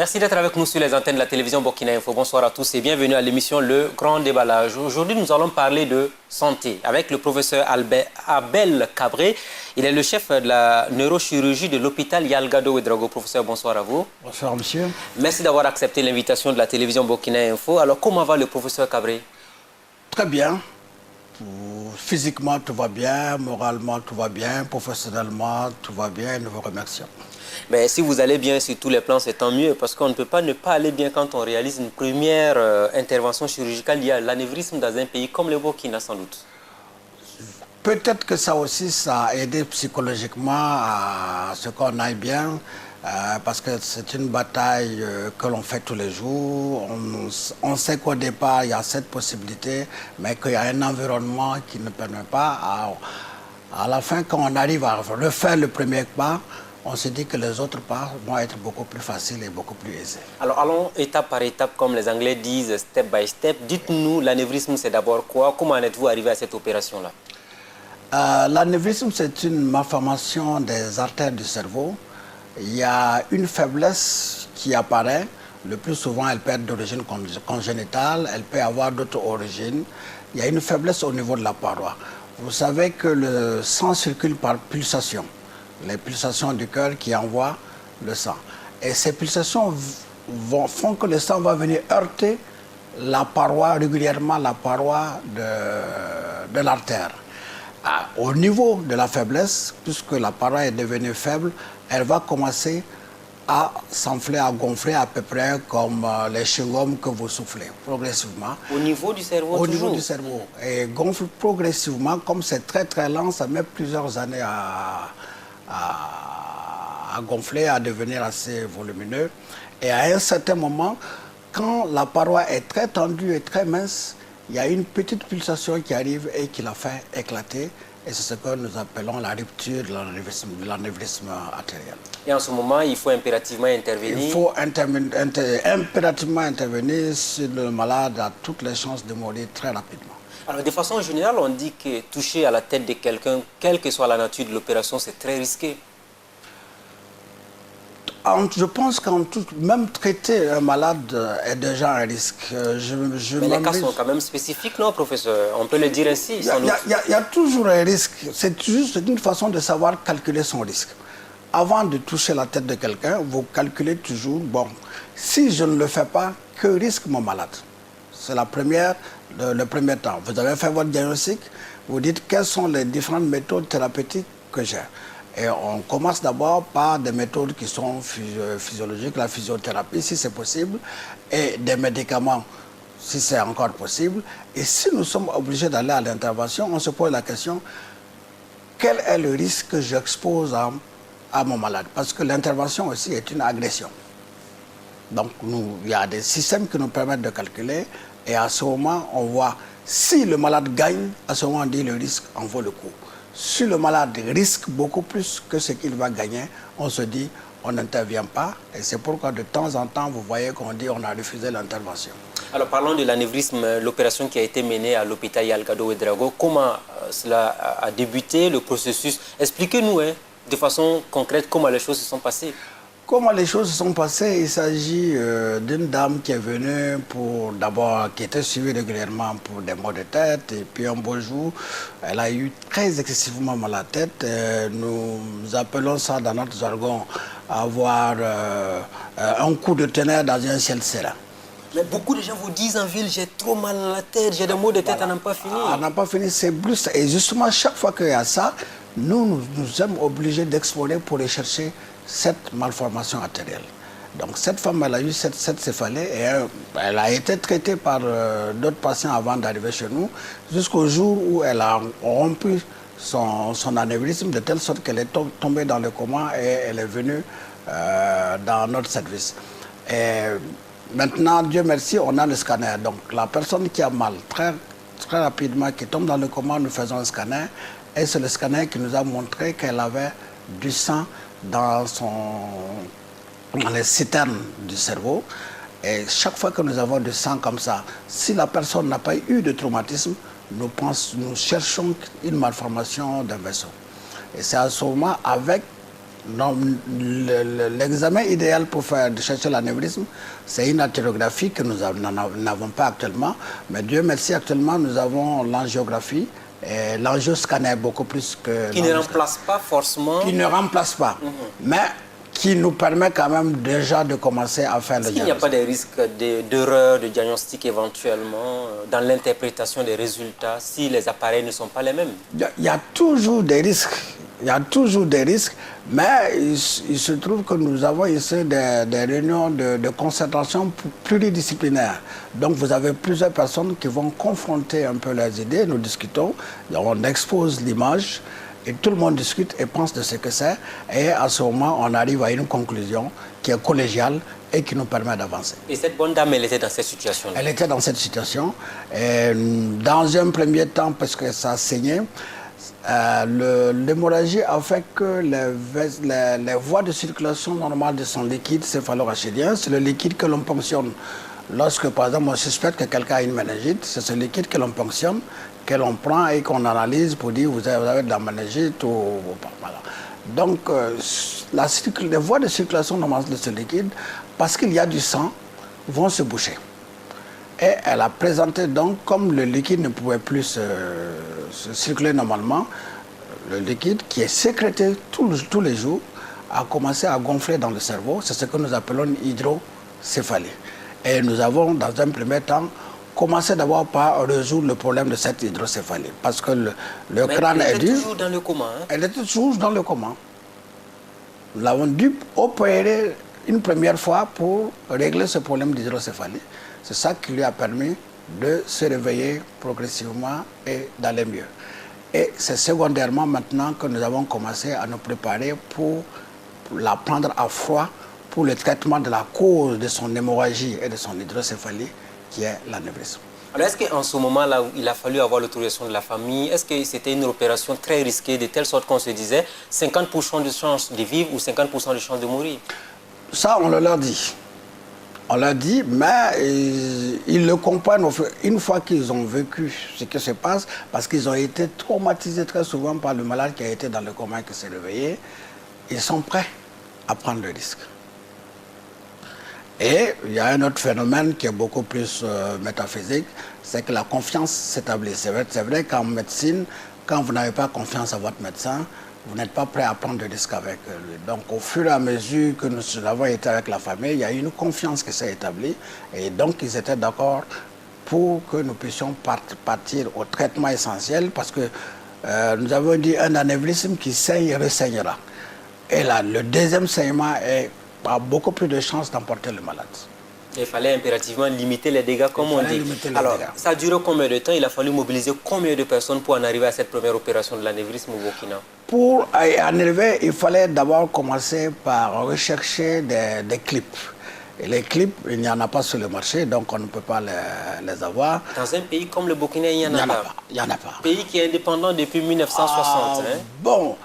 Merci d'être avec nous sur les antennes de la télévision Burkina Info. Bonsoir à tous et bienvenue à l'émission Le Grand Déballage. Aujourd'hui, nous allons parler de santé avec le professeur Abel Cabré. Il est le chef de la neurochirurgie de l'hôpital Yalgado Ouedraogo. Professeur, bonsoir à vous. Bonsoir, monsieur. Merci d'avoir accepté l'invitation de la télévision Burkina Info. Alors, comment va le professeur Cabré? Très bien. Physiquement, tout va bien. Moralement, tout va bien. Professionnellement, tout va bien. Nous vous remercions. Mais si vous allez bien sur tous les plans, c'est tant mieux, parce qu'on ne peut pas ne pas aller bien quand on réalise une première intervention chirurgicale liée à l'anévrisme dans un pays comme le Burkina, sans doute. Peut-être que ça aussi, ça a aidé psychologiquement à ce qu'on aille bien, parce que c'est une bataille que l'on fait tous les jours. On sait qu'au départ, il y a cette possibilité, mais qu'il y a un environnement qui ne permet pas. À la fin, quand on arrive à refaire le premier pas, on se dit que les autres pas vont être beaucoup plus faciles et beaucoup plus aisés. Alors allons étape par étape, comme les Anglais disent, step by step. Dites-nous, l'anévrisme, c'est d'abord quoi? Comment en êtes-vous arrivé à cette opération-là? L'anévrisme, c'est une malformation des artères du cerveau. Il y a une faiblesse qui apparaît. Le plus souvent, elle peut être d'origine congénitale, elle peut avoir d'autres origines. Il y a une faiblesse au niveau de la paroi. Vous savez que le sang circule par pulsation. Les pulsations du cœur qui envoient le sang. Et ces pulsations font que le sang va venir heurter la paroi, régulièrement la paroi de l'artère. Au niveau de la faiblesse, puisque la paroi est devenue faible, elle va commencer à s'enfler, à gonfler à peu près comme les chewing-gums que vous soufflez, progressivement. Au niveau du cerveau? Au niveau du cerveau. Et gonfle progressivement, comme c'est très très lent, ça met plusieurs années à gonfler, à devenir assez volumineux. Et à un certain moment, quand la paroi est très tendue et très mince, il y a une petite pulsation qui arrive et qui la fait éclater. Et c'est ce que nous appelons la rupture de l'anévrisme artériel. Et en ce moment, il faut impérativement intervenir? Il faut impérativement intervenir si le malade a toutes les chances de mourir très rapidement. Alors, de façon générale, on dit que toucher à la tête de quelqu'un, quelle que soit la nature de l'opération, c'est très risqué. Je pense qu'en tout, même traiter un malade est déjà un risque. Mais les cas sont quand même spécifiques, non, professeur? On peut le dire ainsi, sans doute. Il y a toujours un risque. C'est juste une façon de savoir calculer son risque. Avant de toucher la tête de quelqu'un, vous calculez toujours, bon, si je ne le fais pas, que risque mon malade? C'est le premier temps. Vous avez fait votre diagnostic, vous dites quelles sont les différentes méthodes thérapeutiques que j'ai. Et on commence d'abord par des méthodes qui sont physiologiques, la physiothérapie si c'est possible, et des médicaments si c'est encore possible. Et si nous sommes obligés d'aller à l'intervention, on se pose la question, quel est le risque que j'expose à mon malade? Parce que l'intervention aussi est une agression. Donc il y a des systèmes qui nous permettent de calculer, et à ce moment, on voit si le malade gagne, à ce moment on dit le risque en vaut le coup. Si le malade risque beaucoup plus que ce qu'il va gagner, on se dit on n'intervient pas. Et c'est pourquoi de temps en temps, vous voyez qu'on dit on a refusé l'intervention. Alors parlons de l'anévrisme, l'opération qui a été menée à l'hôpital Yalgado Ouedraogo. Comment cela a débuté, le processus? Expliquez-nous de façon concrète comment les choses se sont passées. Comment les choses se sont passées? Il s'agit d'une dame qui est venue qui était suivie régulièrement pour des maux de tête. Et puis un beau jour, elle a eu très excessivement mal à la tête. Nous appelons ça dans notre jargon avoir un coup de tonnerre dans un ciel serein. Mais beaucoup de gens vous disent en ville, j'ai trop mal à la tête, j'ai des maux de tête, à n'en pas fini. À n'en pas fini, c'est plus. Et justement, chaque fois qu'il y a ça, nous sommes obligés d'explorer pour aller chercher cette malformation artérielle. Donc cette femme, elle a eu cette céphalée et elle a été traitée par d'autres patients avant d'arriver chez nous, jusqu'au jour où elle a rompu son anévrisme de telle sorte qu'elle est tombée dans le coma et elle est venue dans notre service. Et maintenant, Dieu merci, on a le scanner. Donc la personne qui a mal, très rapidement, qui tombe dans le coma, nous faisons un scanner. Et c'est le scanner qui nous a montré qu'elle avait du sang dans les citernes du cerveau. Et chaque fois que nous avons du sang comme ça, si la personne n'a pas eu de traumatisme, nous cherchons une malformation d'un vaisseau. Et c'est à ce moment, avec L'examen idéal pour chercher l'anévrisme, c'est une artériographie que nous n'avons pas actuellement. Mais Dieu merci, actuellement, nous avons l'angiographie. L'angioscanner beaucoup plus que... Qui ne remplace pas forcément... Qui ne remplace pas. Mais qui nous permet quand même déjà de commencer à faire le diagnostic. Est-ce qu'il n'y a pas des risques d'erreur de diagnostic éventuellement dans l'interprétation des résultats si les appareils ne sont pas les mêmes? Il y a toujours des risques. Il y a toujours des risques, mais il se trouve que nous avons ici des réunions de concertation pluridisciplinaires. Donc vous avez plusieurs personnes qui vont confronter un peu leurs idées, nous discutons, on expose l'image, et tout le monde discute et pense de ce que c'est. Et à ce moment, on arrive à une conclusion qui est collégiale et qui nous permet d'avancer. Et cette bonne dame, elle était dans cette situation-là? Elle était dans cette situation. Et dans un premier temps, parce que ça saignait, l'hémorragie a fait que les voies de circulation normales de son liquide céphalorachidien, c'est le liquide que l'on ponctionne. Lorsque, par exemple, on suspecte que quelqu'un a une méningite, c'est ce liquide que l'on ponctionne, que l'on prend et qu'on analyse pour dire vous avez de la méningite ou voilà. Donc, les voies de circulation normales de ce liquide, parce qu'il y a du sang, vont se boucher. Et elle a présenté donc, comme le liquide ne pouvait plus se circuler normalement, le liquide qui est sécrété tous les jours a commencé à gonfler dans le cerveau. C'est ce que nous appelons une hydrocéphalie. Et nous avons, dans un premier temps, commencé d'abord par résoudre le problème de cette hydrocéphalie. Parce que le crâne est dur. Elle était toujours dans le coma. Hein? Elle était toujours dans le coma. Nous avons dû opérer une première fois pour régler ce problème d'hydrocéphalie. C'est ça qui lui a permis de se réveiller progressivement et d'aller mieux. Et c'est secondairement maintenant que nous avons commencé à nous préparer pour la prendre à froid pour le traitement de la cause de son hémorragie et de son hydrocéphalie, qui est l'anévrisme. Alors est-ce qu'en ce moment-là, il a fallu avoir l'autorisation de la famille? Est-ce que c'était une opération très risquée, de telle sorte qu'on se disait 50% de chance de vivre ou 50% de chance de mourir? Ça, on leur dit. On l'a dit, mais ils le comprennent une fois qu'ils ont vécu ce qui se passe, parce qu'ils ont été traumatisés très souvent par le malade qui a été dans le coma et qui s'est réveillé. Ils sont prêts à prendre le risque. Et il y a un autre phénomène qui est beaucoup plus métaphysique, c'est que la confiance s'établit. C'est vrai qu'en médecine, quand vous n'avez pas confiance à votre médecin, vous n'êtes pas prêt à prendre de risques avec lui. Donc au fur et à mesure que nous avons été avec la famille, il y a eu une confiance qui s'est établie. Et donc ils étaient d'accord pour que nous puissions partir au traitement essentiel, parce que nous avons dit un anévrisme qui saigne ressaignera. Et là, le deuxième saignement a beaucoup plus de chances d'emporter le malade. Il fallait impérativement limiter les dégâts, comme on dit. Alors, ça a duré combien de temps? Il a fallu mobiliser combien de personnes pour en arriver à cette première opération de l'anévrisme au Burkina? Pour en arriver, il fallait d'abord commencer par rechercher des clips. Et les clips, il n'y en a pas sur le marché, donc on ne peut pas les avoir. Dans un pays comme le Burkina, il n'y en a pas. Il n'y en a pas. Pays qui est indépendant depuis 1960. Bon,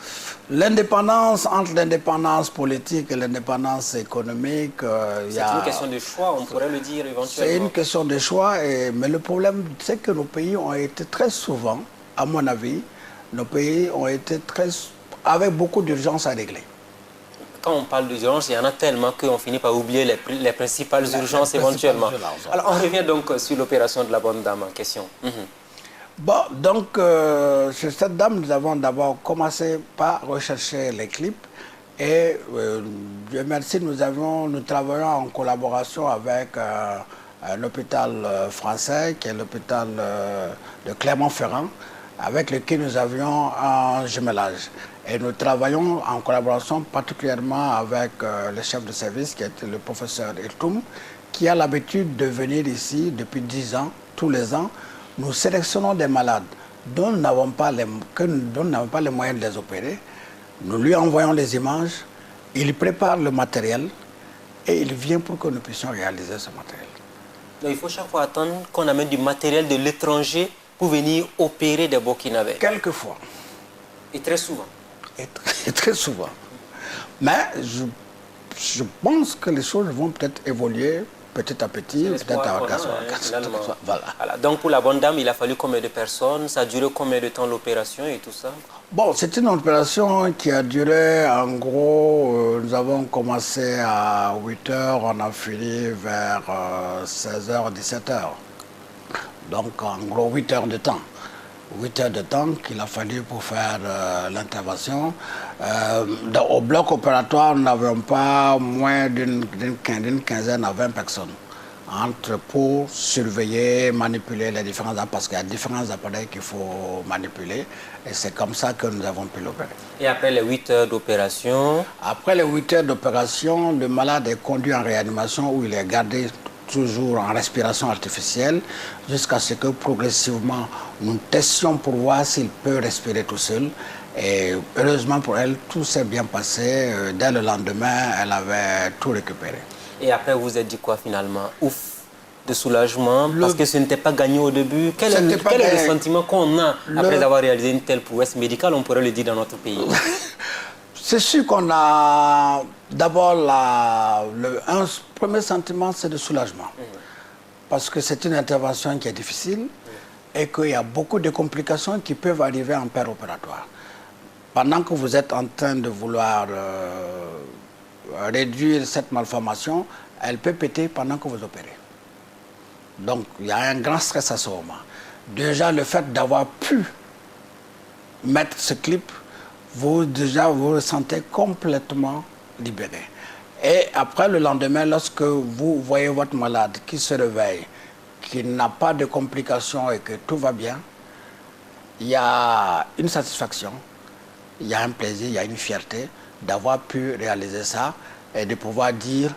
l'indépendance, entre l'indépendance politique et l'indépendance économique... c'est une question de choix, on pourrait le dire éventuellement. C'est une question de choix, mais le problème, c'est que nos pays ont été très souvent, à mon avis, nos pays ont été avec beaucoup d'urgence à régler. Quand on parle d'urgence, il y en a tellement qu'on finit par oublier les principales urgences éventuellement. Alors on revient donc sur l'opération de la bonne dame en question. Bon, donc, sur cette dame, nous avons d'abord commencé par rechercher les clips. Et, Dieu merci, nous travaillons en collaboration avec un hôpital français, qui est l'hôpital de Clermont-Ferrand, avec lequel nous avions un jumelage. Et nous travaillons en collaboration particulièrement avec le chef de service, qui est le professeur Eltoum, qui a l'habitude de venir ici depuis 10 ans, tous les ans. Nous sélectionnons des malades dont nous n'avons pas les moyens de les opérer. Nous lui envoyons les images, il prépare le matériel et il vient pour que nous puissions réaliser ce matériel. Donc il faut chaque fois attendre qu'on amène du matériel de l'étranger pour venir opérer des Burkinabés? Quelquefois. Et très souvent? Et très souvent. Mais je pense que les choses vont peut-être évoluer petit à petit, peut-être à 4. Voilà. Donc pour la bonne dame, il a fallu combien de personnes? Ça a duré combien de temps l'opération et tout ça? Bon, c'est une opération qui a duré, en gros, nous avons commencé à 8 heures, on a fini vers 16h, 17h. Donc en gros 8 heures de temps. 8 heures de temps qu'il a fallu pour faire l'intervention. Au bloc opératoire, nous n'avions pas moins d'une quinzaine à 20 personnes pour surveiller, manipuler les différents appareils, parce qu'il y a différents appareils qu'il faut manipuler. Et c'est comme ça que nous avons pu l'opérer. Et après les 8 heures d'opération? Après les 8 heures d'opération, le malade est conduit en réanimation où il est gardé toujours en respiration artificielle jusqu'à ce que progressivement nous testions pour voir s'il peut respirer tout seul. Et heureusement pour elle, tout s'est bien passé. Dès le lendemain, elle avait tout récupéré. Et après, vous vous êtes dit quoi finalement? Ouf, de soulagement, parce que ce n'était pas gagné au début. Quel est le sentiment qu'on a après avoir réalisé une telle prouesse médicale, on pourrait le dire dans notre pays? C'est sûr qu'on a d'abord un premier sentiment, c'est de soulagement. Parce que c'est une intervention qui est difficile et qu'il y a beaucoup de complications qui peuvent arriver en périopératoire. Pendant que vous êtes en train de vouloir réduire cette malformation, elle peut péter pendant que vous opérez. Donc il y a un grand stress à ce moment. Déjà le fait d'avoir pu mettre ce clip, vous vous sentez complètement libéré. Et après le lendemain, lorsque vous voyez votre malade qui se réveille, qui n'a pas de complications et que tout va bien, il y a une satisfaction, il y a un plaisir, il y a une fierté d'avoir pu réaliser ça et de pouvoir dire,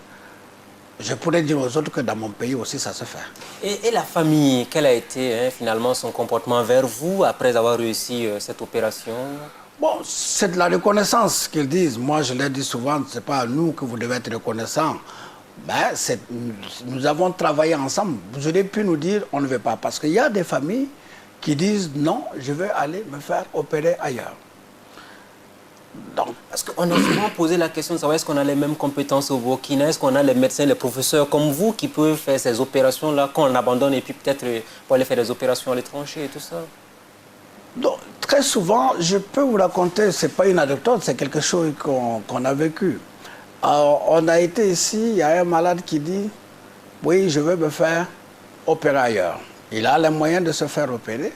je pourrais dire aux autres que dans mon pays aussi ça se fait. Et la famille, quel a été finalement son comportement vers vous après avoir réussi cette opération? Bon, c'est de la reconnaissance qu'ils disent. Moi, je leur dis souvent, ce n'est pas à nous que vous devez être reconnaissants. Ben, nous avons travaillé ensemble. Vous auriez pu nous dire, on ne veut pas. Parce qu'il y a des familles qui disent, non, je veux aller me faire opérer ailleurs. Donc, parce qu'on a souvent posé la question de savoir est-ce qu'on a les mêmes compétences au Burkina, est-ce qu'on a les médecins, les professeurs comme vous qui peuvent faire ces opérations-là quand on abandonne et puis peut-être pour aller faire des opérations à l'étranger et tout ça? Donc, très souvent, je peux vous raconter, ce n'est pas une anecdote, c'est quelque chose qu'on a vécu. Alors, on a été ici, il y a un malade qui dit, oui, je veux me faire opérer ailleurs. Il a les moyens de se faire opérer.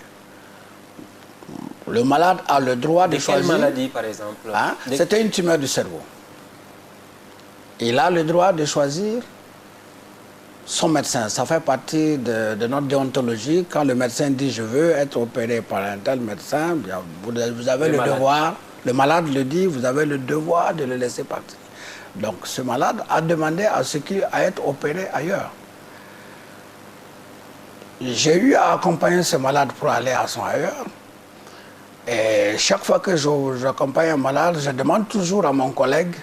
Le malade a le droit de choisir. Quelle maladie, par exemple? Hein? C'était une tumeur du cerveau. Il a le droit de choisir son médecin. Ça fait partie de notre déontologie. Quand le médecin dit « je veux être opéré par un tel médecin », vous avez le devoir, le malade le dit, vous avez le devoir de le laisser partir. Donc ce malade a demandé à être opéré ailleurs. J'ai eu à accompagner ce malade pour aller à son ailleurs. Et chaque fois que j'accompagne un malade, je demande toujours à mon collègue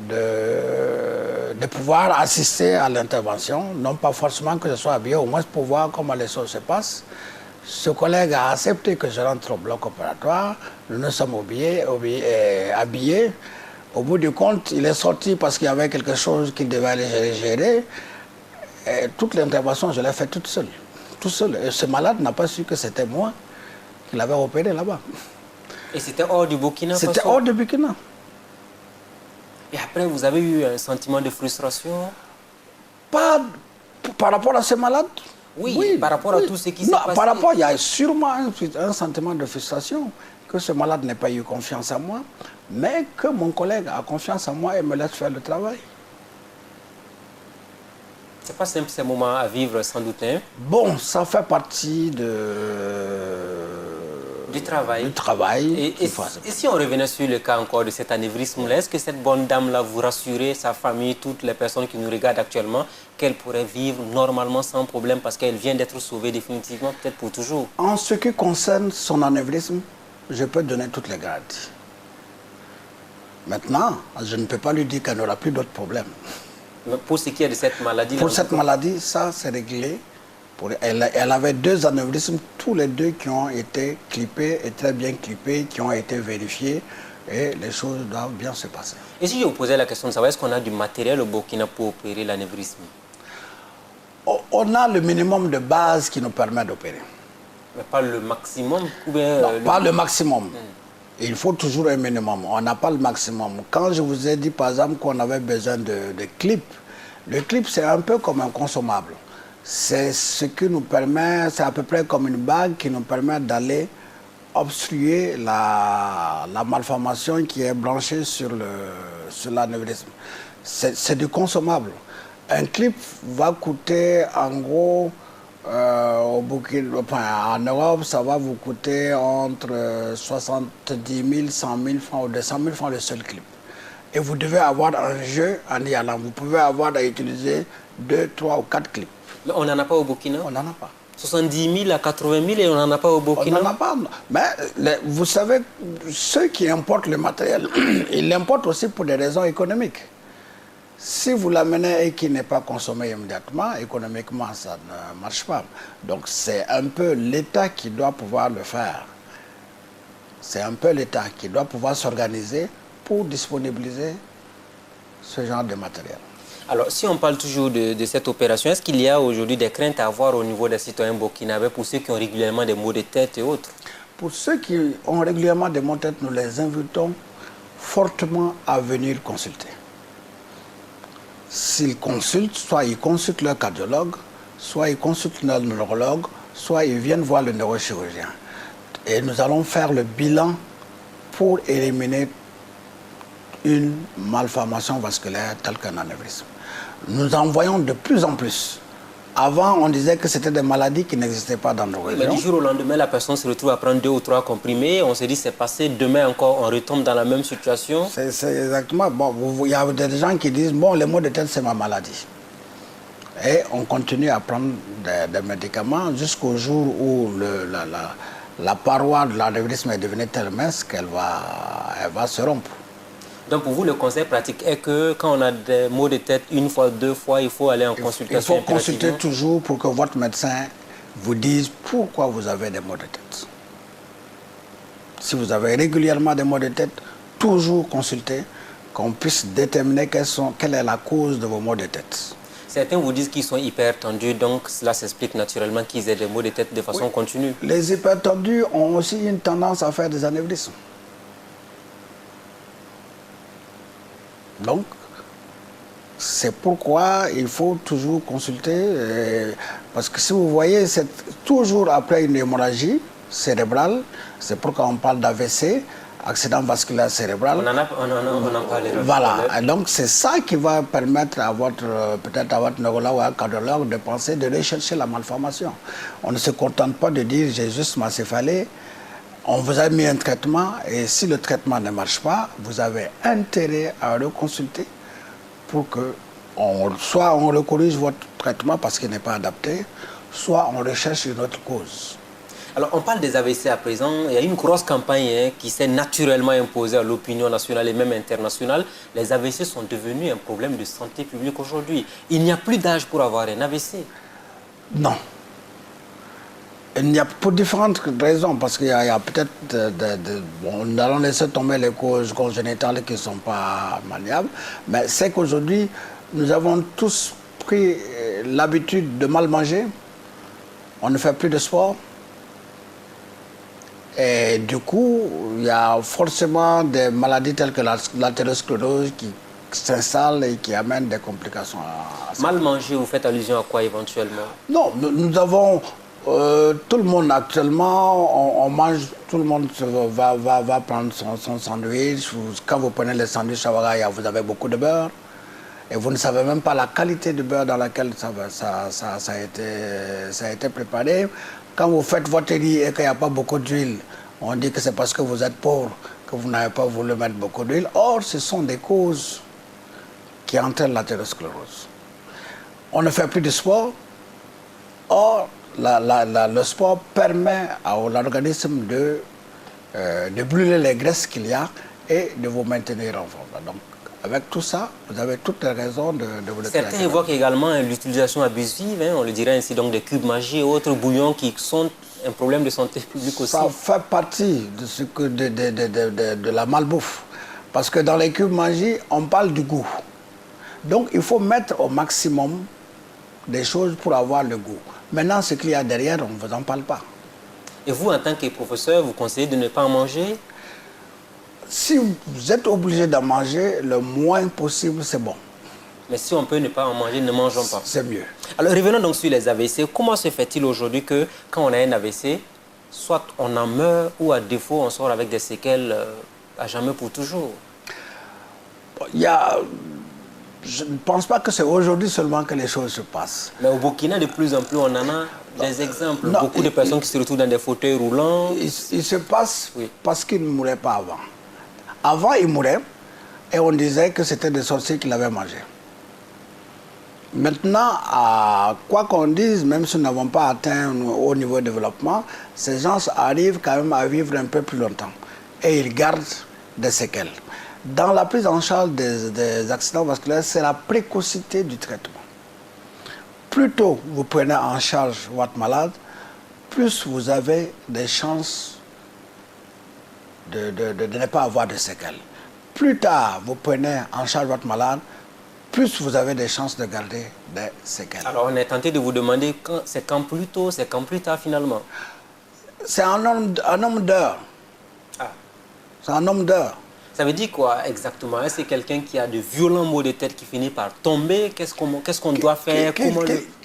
de pouvoir assister à l'intervention, non pas forcément que je sois habillé, au moins pour voir comment les choses se passent. Ce collègue a accepté que je rentre au bloc opératoire, nous nous sommes habillés. Au bout du compte, il est sorti parce qu'il y avait quelque chose qu'il devait aller gérer. Et toute l'intervention, je l'ai faite toute seule. Tout seul. Et ce malade n'a pas su que c'était moi qui l'avais opéré là-bas. Et c'était hors du Burkina Faso? C'était hors du Burkina. Et après, vous avez eu un sentiment de frustration? Pas par rapport à ce malade. Oui, par rapport à tout ce qui s'est passé. Par rapport, il y a sûrement un sentiment de frustration, que ce malade n'ait pas eu confiance en moi, mais que mon collègue a confiance en moi et me laisse faire le travail. C'est pas simple ces moments à vivre sans doute, hein? Bon, ça fait partie du travail. Et si on revenait sur le cas encore de cet anévrisme-là, est-ce que cette bonne dame-là vous rassurait, sa famille, toutes les personnes qui nous regardent actuellement, qu'elle pourrait vivre normalement sans problème parce qu'elle vient d'être sauvée définitivement, peut-être pour toujours? En ce qui concerne son anévrisme, je peux donner toutes les garanties. Maintenant, je ne peux pas lui dire qu'elle n'aura plus d'autres problèmes. Mais pour ce qui est de cette maladie... Pour cette maladie, ça c'est réglé. Elle avait 2 anévrismes, tous les 2 qui ont été clippés et très bien clippés, qui ont été vérifiés et les choses doivent bien se passer. Et si je vous posais la question de savoir est-ce qu'on a du matériel au Burkina pour opérer l'anévrisme? On a le minimum de base qui nous permet d'opérer. Mais pas le maximum ou bien Non, pas le maximum. Il faut toujours un minimum. On n'a pas le maximum. Quand je vous ai dit, par exemple, qu'on avait besoin de clips, le clip, c'est un peu comme un consommable. C'est ce qui nous permet, c'est à peu près comme une bague qui nous permet d'aller obstruer la malformation qui est blanchie sur l'anévrisme. C'est du consommable. Un clip va coûter en gros, en Europe, ça va vous coûter entre 70 000, 100 000 francs ou 200 000 francs le seul clip. Et vous devez avoir un jeu en y allant. Vous pouvez avoir à utiliser 2, 3 ou 4 clips. Mais on n'en a pas au Burkina? On n'en a pas. 70 000 à 80 000 et on n'en a pas au Burkina? On n'en a pas. Mais vous savez, ceux qui importent le matériel, ils l'importent aussi pour des raisons économiques. Si vous l'amenez et qu'il n'est pas consommé immédiatement, économiquement, ça ne marche pas. Donc c'est un peu l'État qui doit pouvoir le faire. C'est un peu l'État qui doit pouvoir s'organiser pour disponibiliser ce genre de matériel. Alors, si on parle toujours de cette opération, est-ce qu'il y a aujourd'hui des craintes à avoir au niveau des citoyens burkinabés pour ceux qui ont régulièrement des maux de tête et autres? Pour ceux qui ont régulièrement des maux de tête, nous les invitons fortement à venir consulter. S'ils consultent, soit ils consultent leur cardiologue, soit ils consultent leur neurologue, soit ils viennent voir le neurochirurgien. Et nous allons faire le bilan pour éliminer une malformation vasculaire telle qu'un anévrisme. Nous en voyons de plus en plus. Avant, on disait que c'était des maladies qui n'existaient pas dans nos régions. Mais du jour au lendemain, la personne se retrouve à prendre 2 ou 3 comprimés. On se dit c'est passé, demain encore, on retombe dans la même situation. C'est exactement. Bon, il y a des gens qui disent, bon, les maux de tête, c'est ma maladie. Et on continue à prendre des médicaments jusqu'au jour où la paroi de l'anévrisme est devenue tellement mince qu'elle va se rompre. Donc pour vous, le conseil pratique est que quand on a des maux de tête 1 fois, 2 fois, il faut aller en consultation. Il faut consulter toujours pour que votre médecin vous dise pourquoi vous avez des maux de tête. Si vous avez régulièrement des maux de tête, toujours consulter, qu'on puisse déterminer quelle est la cause de vos maux de tête. Certains vous disent qu'ils sont hypertendus, donc cela s'explique naturellement qu'ils aient des maux de tête de façon continue. Les hypertendus ont aussi une tendance à faire des anévrismes. Donc, c'est pourquoi il faut toujours consulter, parce que si vous voyez, c'est toujours après une hémorragie cérébrale, c'est pourquoi on parle d'AVC, accident vasculaire cérébral. On en parlait. Voilà, et donc c'est ça qui va permettre à peut-être à votre neurologue ou à un cardiologue de penser, de rechercher la malformation. On ne se contente pas de dire j'ai juste ma céphalée. On vous a mis un traitement et si le traitement ne marche pas, vous avez intérêt à reconsulter pour que soit on recorrige votre traitement parce qu'il n'est pas adapté, soit on recherche une autre cause. Alors on parle des AVC à présent, il y a une grosse campagne qui s'est naturellement imposée à l'opinion nationale et même internationale. Les AVC sont devenus un problème de santé publique aujourd'hui. Il n'y a plus d'âge pour avoir un AVC. Non. Il y a pour différentes raisons, parce qu'il y a peut-être bon, nous allons laisser tomber les causes congénitales qui ne sont pas maniables, mais c'est qu'aujourd'hui, nous avons tous pris l'habitude de mal manger, on ne fait plus de sport, et du coup, il y a forcément des maladies telles que l'athérosclérose qui s'installent et qui amènent des complications. Mal manger, vous faites allusion à quoi éventuellement? Non, nous avons... tout le monde actuellement, on mange, tout le monde va prendre son sandwich. Quand vous prenez le sandwich Shawara, vous avez beaucoup de beurre. Et vous ne savez même pas la qualité de beurre dans laquelle ça a été préparé. Quand vous faites votre riz et qu'il n'y a pas beaucoup d'huile, on dit que c'est parce que vous êtes pauvre que vous n'avez pas voulu mettre beaucoup d'huile. Or, ce sont des causes qui entraînent l'athérosclérose. On ne fait plus de sport. Or, le sport permet à l'organisme de brûler les graisses qu'il y a et de vous maintenir en forme. Donc, avec tout ça, vous avez toutes les raisons de vous le faire. Certains évoquent également l'utilisation abusive, on le dirait ainsi, donc des cubes magiques et autres bouillons qui sont un problème de santé publique aussi. Ça fait partie de la malbouffe. Parce que dans les cubes magiques, on parle du goût. Donc, il faut mettre au maximum des choses pour avoir le goût. Maintenant, ce qu'il y a derrière, on ne vous en parle pas. Et vous, en tant que professeur, vous conseillez de ne pas en manger? Si vous êtes obligé d'en manger, le moins possible, c'est bon. Mais si on peut ne pas en manger, ne mangeons pas. C'est mieux. Alors revenons donc sur les AVC. Comment se fait-il aujourd'hui que quand on a un AVC, soit on en meurt ou à défaut on sort avec des séquelles à jamais pour toujours? Je ne pense pas que c'est aujourd'hui seulement que les choses se passent. Mais au Burkina, de plus en plus, on en a des exemples. Non, beaucoup de personnes qui se retrouvent dans des fauteuils roulants. Il se passe Oui. parce qu'ils ne mouraient pas avant. Avant, ils mouraient et on disait que c'était des sorciers qui l'avaient mangé. Maintenant, quoi qu'on dise, même si nous n'avons pas atteint au niveau de développement, ces gens arrivent quand même à vivre un peu plus longtemps. Et ils gardent des séquelles. Dans la prise en charge des accidents vasculaires, c'est la précocité du traitement. Plus tôt vous prenez en charge votre malade, plus vous avez des chances de ne pas avoir de séquelles. Plus tard vous prenez en charge votre malade, plus vous avez des chances de garder des séquelles. Alors on est tenté de vous demander c'est quand plus tôt, c'est quand plus tard finalement. C'est un nombre d'heures. Ah. C'est un nombre d'heures. Ça veut dire quoi exactement? Est-ce que c'est quelqu'un qui a de violents maux de tête qui finit par tomber? Qu'est-ce qu'on doit faire?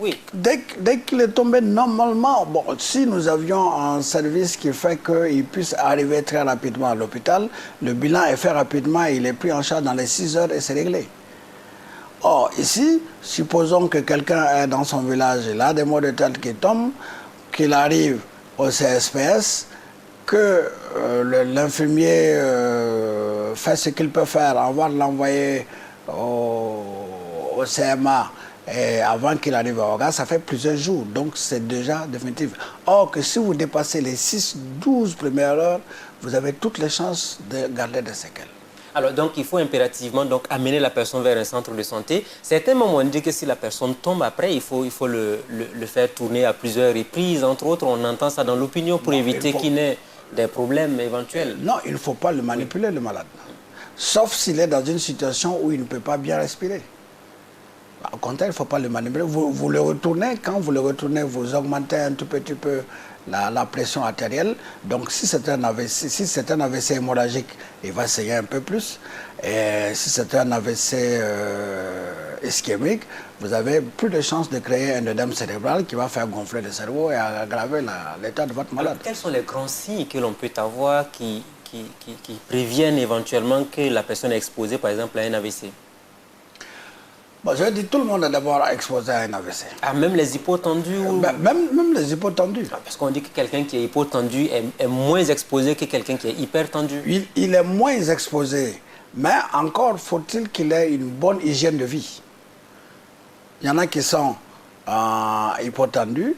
Oui. Dès qu'il est tombé, normalement, bon, si nous avions un service qui fait qu'il puisse arriver très rapidement à l'hôpital, le bilan est fait rapidement, il est pris en charge dans les 6 heures et c'est réglé. Or, ici, supposons que quelqu'un est dans son village, il a des maux de tête qui tombent, qu'il arrive au CSPS, que l'infirmier fait ce qu'il peut faire, on va l'envoyer au CMA et avant qu'il arrive à Ouaga, ça fait plusieurs jours, donc c'est déjà définitif. Or que si vous dépassez les 6-12 premières heures, vous avez toutes les chances de garder des séquelles. Alors donc il faut impérativement donc amener la personne vers un centre de santé. Certains moments on dit que si la personne tombe après, il faut le faire tourner à plusieurs reprises. Entre autres, on entend ça dans l'opinion pour éviter qu'il n'ait des problèmes éventuels. Non, il ne faut pas le manipuler, le malade. Sauf s'il est dans une situation où il ne peut pas bien respirer. Au contraire, il ne faut pas le manipuler. Vous le retournez, quand vous le retournez, vous augmentez un tout petit peu la pression artérielle. Donc si c'est un AVC hémorragique, il va saigner un peu plus. Et si c'est un AVC ischémique, vous avez plus de chances de créer un œdème cérébral qui va faire gonfler le cerveau et aggraver l'état de votre malade. Alors, quels sont les grands signes que l'on peut avoir qui préviennent éventuellement que la personne est exposée par exemple à un AVC? Bon, je dis tout le monde est d'abord exposé à un AVC. Ah, même les hypotendus même les hypotendus. Parce qu'on dit que quelqu'un qui est hypotendu est moins exposé que quelqu'un qui est hypertendu. Il est moins exposé, mais encore faut-il qu'il ait une bonne hygiène de vie. Il y en a qui sont hypotendus,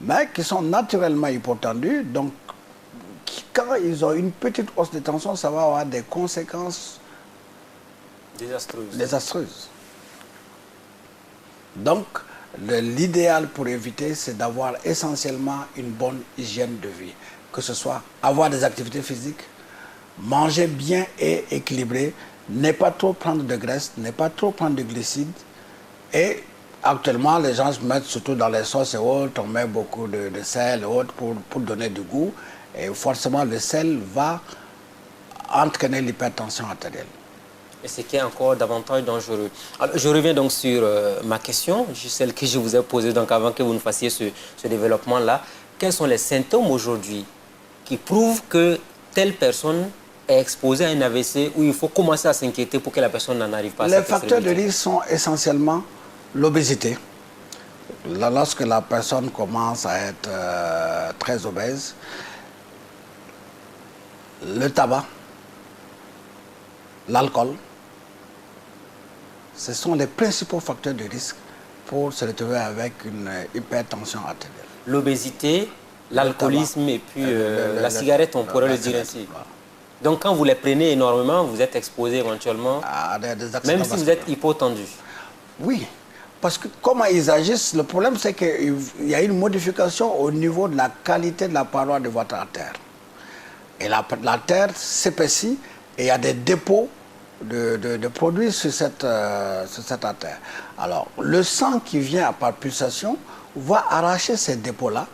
mais qui sont naturellement hypotendus. Donc, quand ils ont une petite hausse de tension, ça va avoir des conséquences désastreuses. Donc, l'idéal pour éviter, c'est d'avoir essentiellement une bonne hygiène de vie. Que ce soit avoir des activités physiques, manger bien et équilibré, ne pas trop prendre de graisse, ne pas trop prendre de glucides. Et actuellement, les gens se mettent surtout dans les sauces et autres, on met beaucoup de sel et autres pour donner du goût. Et forcément, le sel va entraîner l'hypertension artérielle. Et ce qui est encore davantage dangereux. Alors, je reviens donc sur ma question, celle que je vous ai posée donc avant que vous nous fassiez ce développement-là. Quels sont les symptômes aujourd'hui qui prouvent que telle personne est exposée à un AVC où il faut commencer à s'inquiéter pour que la personne n'en arrive pas à Les facteurs de risque sont essentiellement l'obésité. Lorsque la personne commence à être très obèse, le tabac, l'alcool, ce sont les principaux facteurs de risque pour se retrouver avec une hypertension artérielle. L'obésité, l'alcoolisme et puis la cigarette, on pourrait le dire ainsi. Voilà. Donc quand vous les prenez énormément, vous êtes exposé éventuellement, même si vous êtes hypotendu. Oui, parce que comment ils agissent, le problème c'est qu'il y a une modification au niveau de la qualité de la paroi de votre artère. Et l'artère s'épaissit et il y a des dépôts de produits sur cette artère. Alors, le sang qui vient par pulsation va arracher ces dépôts-là,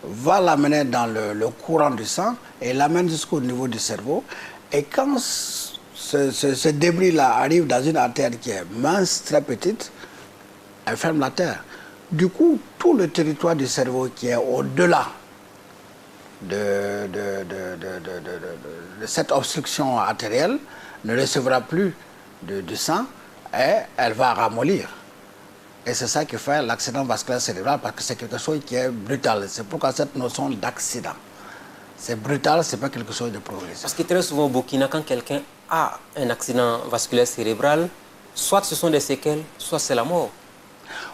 va l'amener dans le courant du sang et l'amène jusqu'au niveau du cerveau. Et quand ce débris-là arrive dans une artère qui est mince, très petite, elle ferme l'artère. Du coup, tout le territoire du cerveau qui est au-delà de cette obstruction artérielle ne recevra plus de sang et elle va ramollir. Et c'est ça qui fait l'accident vasculaire cérébral, parce que c'est quelque chose qui est brutal. C'est pourquoi cette notion d'accident. C'est brutal, c'est pas quelque chose de progressif. Parce que très souvent au Burkina, quand quelqu'un a un accident vasculaire cérébral, soit ce sont des séquelles, soit c'est la mort.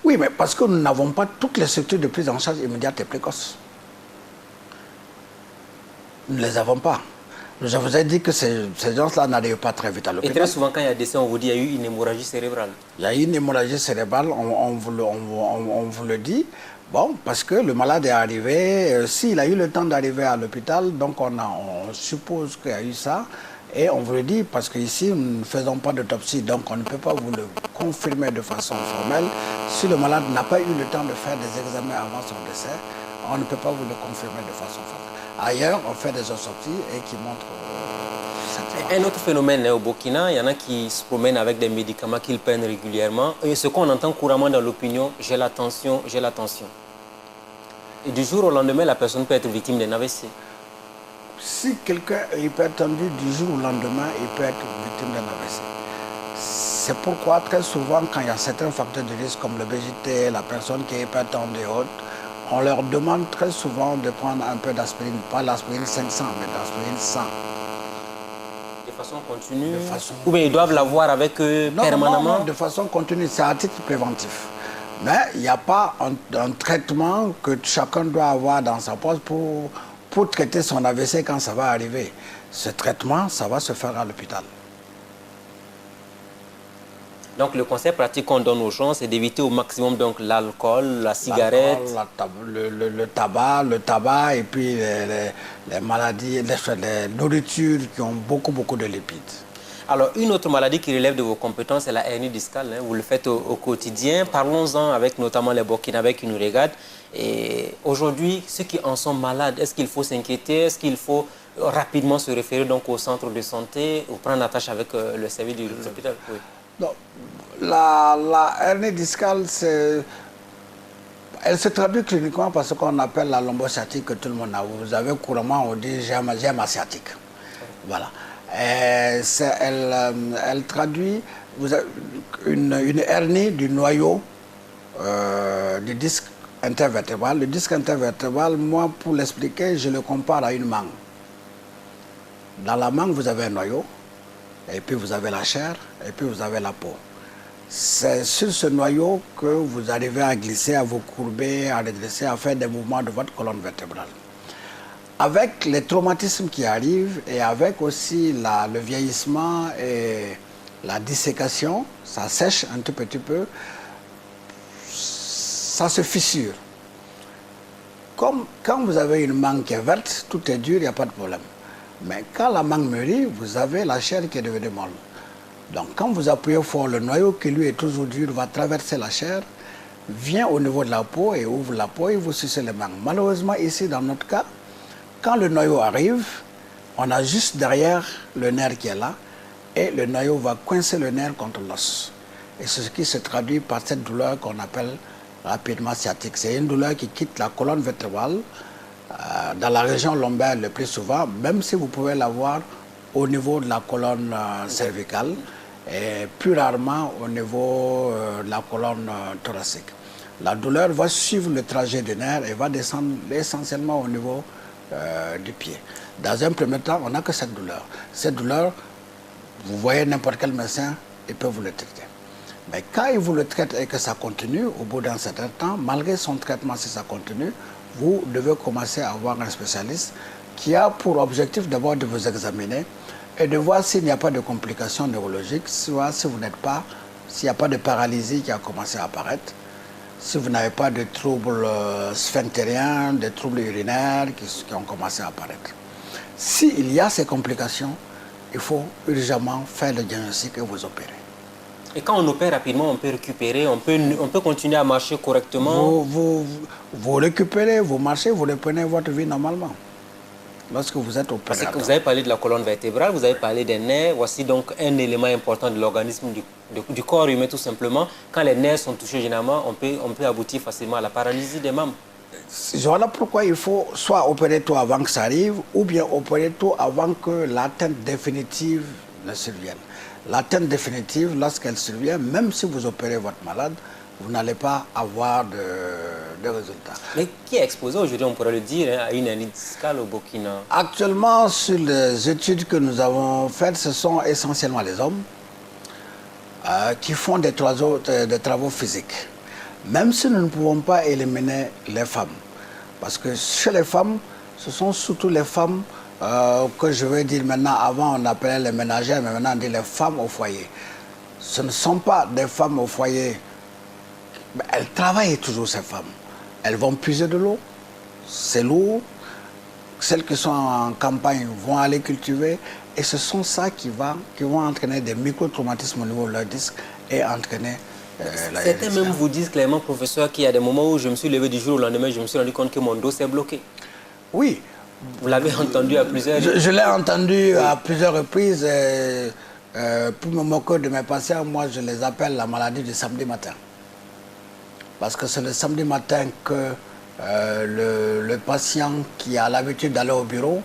Oui, mais parce que nous n'avons pas toutes les structures de prise en charge immédiate et précoce. Nous ne les avons pas. Je vous ai dit que ces gens-là n'arrivent pas très vite à l'hôpital. Et très souvent, quand il y a décès, on vous dit qu'il y a eu une hémorragie cérébrale. Il y a eu une hémorragie cérébrale, on vous le dit. Bon, parce que le malade est arrivé, s'il a eu le temps d'arriver à l'hôpital, donc on suppose qu'il y a eu ça. Et on vous le dit, parce qu'ici, nous ne faisons pas d'autopsie, donc on ne peut pas vous le confirmer de façon formelle. Si le malade n'a pas eu le temps de faire des examens avant son décès, on ne peut pas vous le confirmer de façon formelle. Ailleurs, on fait des autopsies et qui montrent un autre phénomène au Burkina, il y en a qui se promènent avec des médicaments qu'ils prennent régulièrement. Et ce qu'on entend couramment dans l'opinion, j'ai la tension, j'ai la tension. Et du jour au lendemain, la personne peut être victime d'un AVC. Si quelqu'un est hypertendu, du jour au lendemain, il peut être victime d'un AVC. C'est pourquoi très souvent, quand il y a certains facteurs de risque comme l'obésité, la personne qui est hypertendue et autres, on leur demande très souvent de prendre un peu d'aspirine, pas l'aspirine 500, mais l'aspirine 100. De façon continue, ou bien ils doivent l'avoir avec eux permanemment? Non, de façon continue, c'est à titre préventif. Mais il n'y a pas un traitement que chacun doit avoir dans sa poche pour traiter son AVC quand ça va arriver. Ce traitement, ça va se faire à l'hôpital. Donc le conseil pratique qu'on donne aux gens, c'est d'éviter au maximum l'alcool, la cigarette. Le tabac et puis les maladies, les nourritures qui ont beaucoup de lipides. Alors une autre maladie qui relève de vos compétences, c'est la hernie discale. Vous le faites au quotidien. Parlons-en avec notamment les Burkinabés qui nous regardent. Et aujourd'hui, ceux qui en sont malades, est-ce qu'il faut s'inquiéter? Est-ce qu'il faut rapidement se référer donc au centre de santé ou prendre attache avec le service de l'hôpital? Oui. Non, la hernie discale, elle se traduit cliniquement par ce qu'on appelle la lombosciatique que tout le monde a. Vous avez couramment, on dit gemme asiatique. Voilà. Elle traduit une hernie du noyau du disque intervertébral. Le disque intervertébral, moi, pour l'expliquer, je le compare à une mangue. Dans la mangue, vous avez un noyau. Et puis vous avez la chair, et puis vous avez la peau. C'est sur ce noyau que vous arrivez à glisser, à vous courber, à redresser, à faire des mouvements de votre colonne vertébrale. Avec les traumatismes qui arrivent et avec aussi le vieillissement et la dissécation, ça sèche un tout petit peu, ça se fissure. Comme quand vous avez une mangue qui est verte, tout est dur, il n'y a pas de problème. Mais quand la mangue mûrit, vous avez la chair qui est devenue molle. Donc quand vous appuyez fort, le noyau qui lui est toujours dur va traverser la chair, vient au niveau de la peau et ouvre la peau et vous sucez les mangues. Malheureusement, ici, dans notre cas, quand le noyau arrive, on a juste derrière le nerf qui est là et le noyau va coincer le nerf contre l'os. Et c'est ce qui se traduit par cette douleur qu'on appelle rapidement sciatique. C'est une douleur qui quitte la colonne vertébrale, dans la région lombaire le plus souvent, même si vous pouvez l'avoir au niveau de la colonne cervicale et plus rarement au niveau de la colonne thoracique. La douleur va suivre le trajet du nerf et va descendre essentiellement au niveau du pied. Dans un premier temps, on n'a que cette douleur. Cette douleur, vous voyez n'importe quel médecin, il peut vous le traiter. Mais quand il vous le traite et que ça continue, au bout d'un certain temps, malgré son traitement, si ça continue, vous devez commencer à voir un spécialiste qui a pour objectif d'abord de vous examiner et de voir s'il n'y a pas de complications neurologiques, soit si vous n'êtes pas, s'il n'y a pas de paralysie qui a commencé à apparaître, si vous n'avez pas de troubles sphinctériens, de troubles urinaires qui ont commencé à apparaître. S'il y a ces complications, il faut urgemment faire le diagnostic et vous opérer. Et quand on opère rapidement, on peut récupérer, on peut continuer à marcher correctement. Vous récupérez, vous marchez, vous reprenez votre vie normalement. Lorsque vous êtes opéré. Parce que vous avez parlé de la colonne vertébrale, vous avez parlé des nerfs. Voici donc un élément important de l'organisme du corps humain tout simplement. Quand les nerfs sont touchés, généralement, on peut aboutir facilement à la paralysie des membres. Voilà pourquoi il faut soit opérer tout avant que ça arrive, ou bien opérer tout avant que l'atteinte définitive ne survienne. L'atteinte définitive, lorsqu'elle survient, même si vous opérez votre malade, vous n'allez pas avoir de résultats. Mais qui est exposé aujourd'hui, on pourrait le dire, à une hernie discale au Burkina? Actuellement, sur les études que nous avons faites, ce sont essentiellement les hommes qui font des travaux physiques. Même si nous ne pouvons pas éliminer les femmes. Parce que chez les femmes, ce sont surtout les femmes que je veux dire maintenant, avant on appelait les ménagères, mais maintenant on dit les femmes au foyer. Ce ne sont pas des femmes au foyer. Elles travaillent toujours, ces femmes. Elles vont puiser de l'eau, c'est lourd. Celles qui sont en campagne vont aller cultiver. Et ce sont ça qui vont entraîner des micro-traumatismes au niveau de leur disque et entraîner certains même vous disent clairement, professeur, qu'il y a des moments où je me suis levé du jour au lendemain, je me suis rendu compte que mon dos s'est bloqué. Oui. Vous l'avez entendu à plusieurs reprises? Je l'ai entendu à plusieurs reprises. Pour me moquer de mes patients, moi je les appelle la maladie du samedi matin. Parce que c'est le samedi matin que le patient qui a l'habitude d'aller au bureau,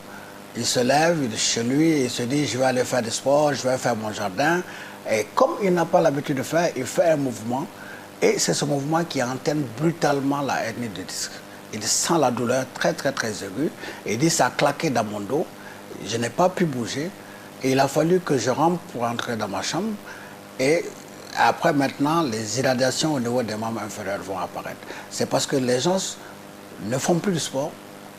il se lève, il est chez lui, il se dit je vais aller faire du sport, je vais faire mon jardin. Et comme il n'a pas l'habitude de faire, il fait un mouvement. Et c'est ce mouvement qui entraîne brutalement la hernie de disque. Il sent la douleur très aiguë. Il dit ça a claqué dans mon dos. Je n'ai pas pu bouger. Et il a fallu que je rentre pour entrer dans ma chambre. Et après maintenant, les irradiations au niveau des membres inférieurs vont apparaître. C'est parce que les gens ne font plus de sport,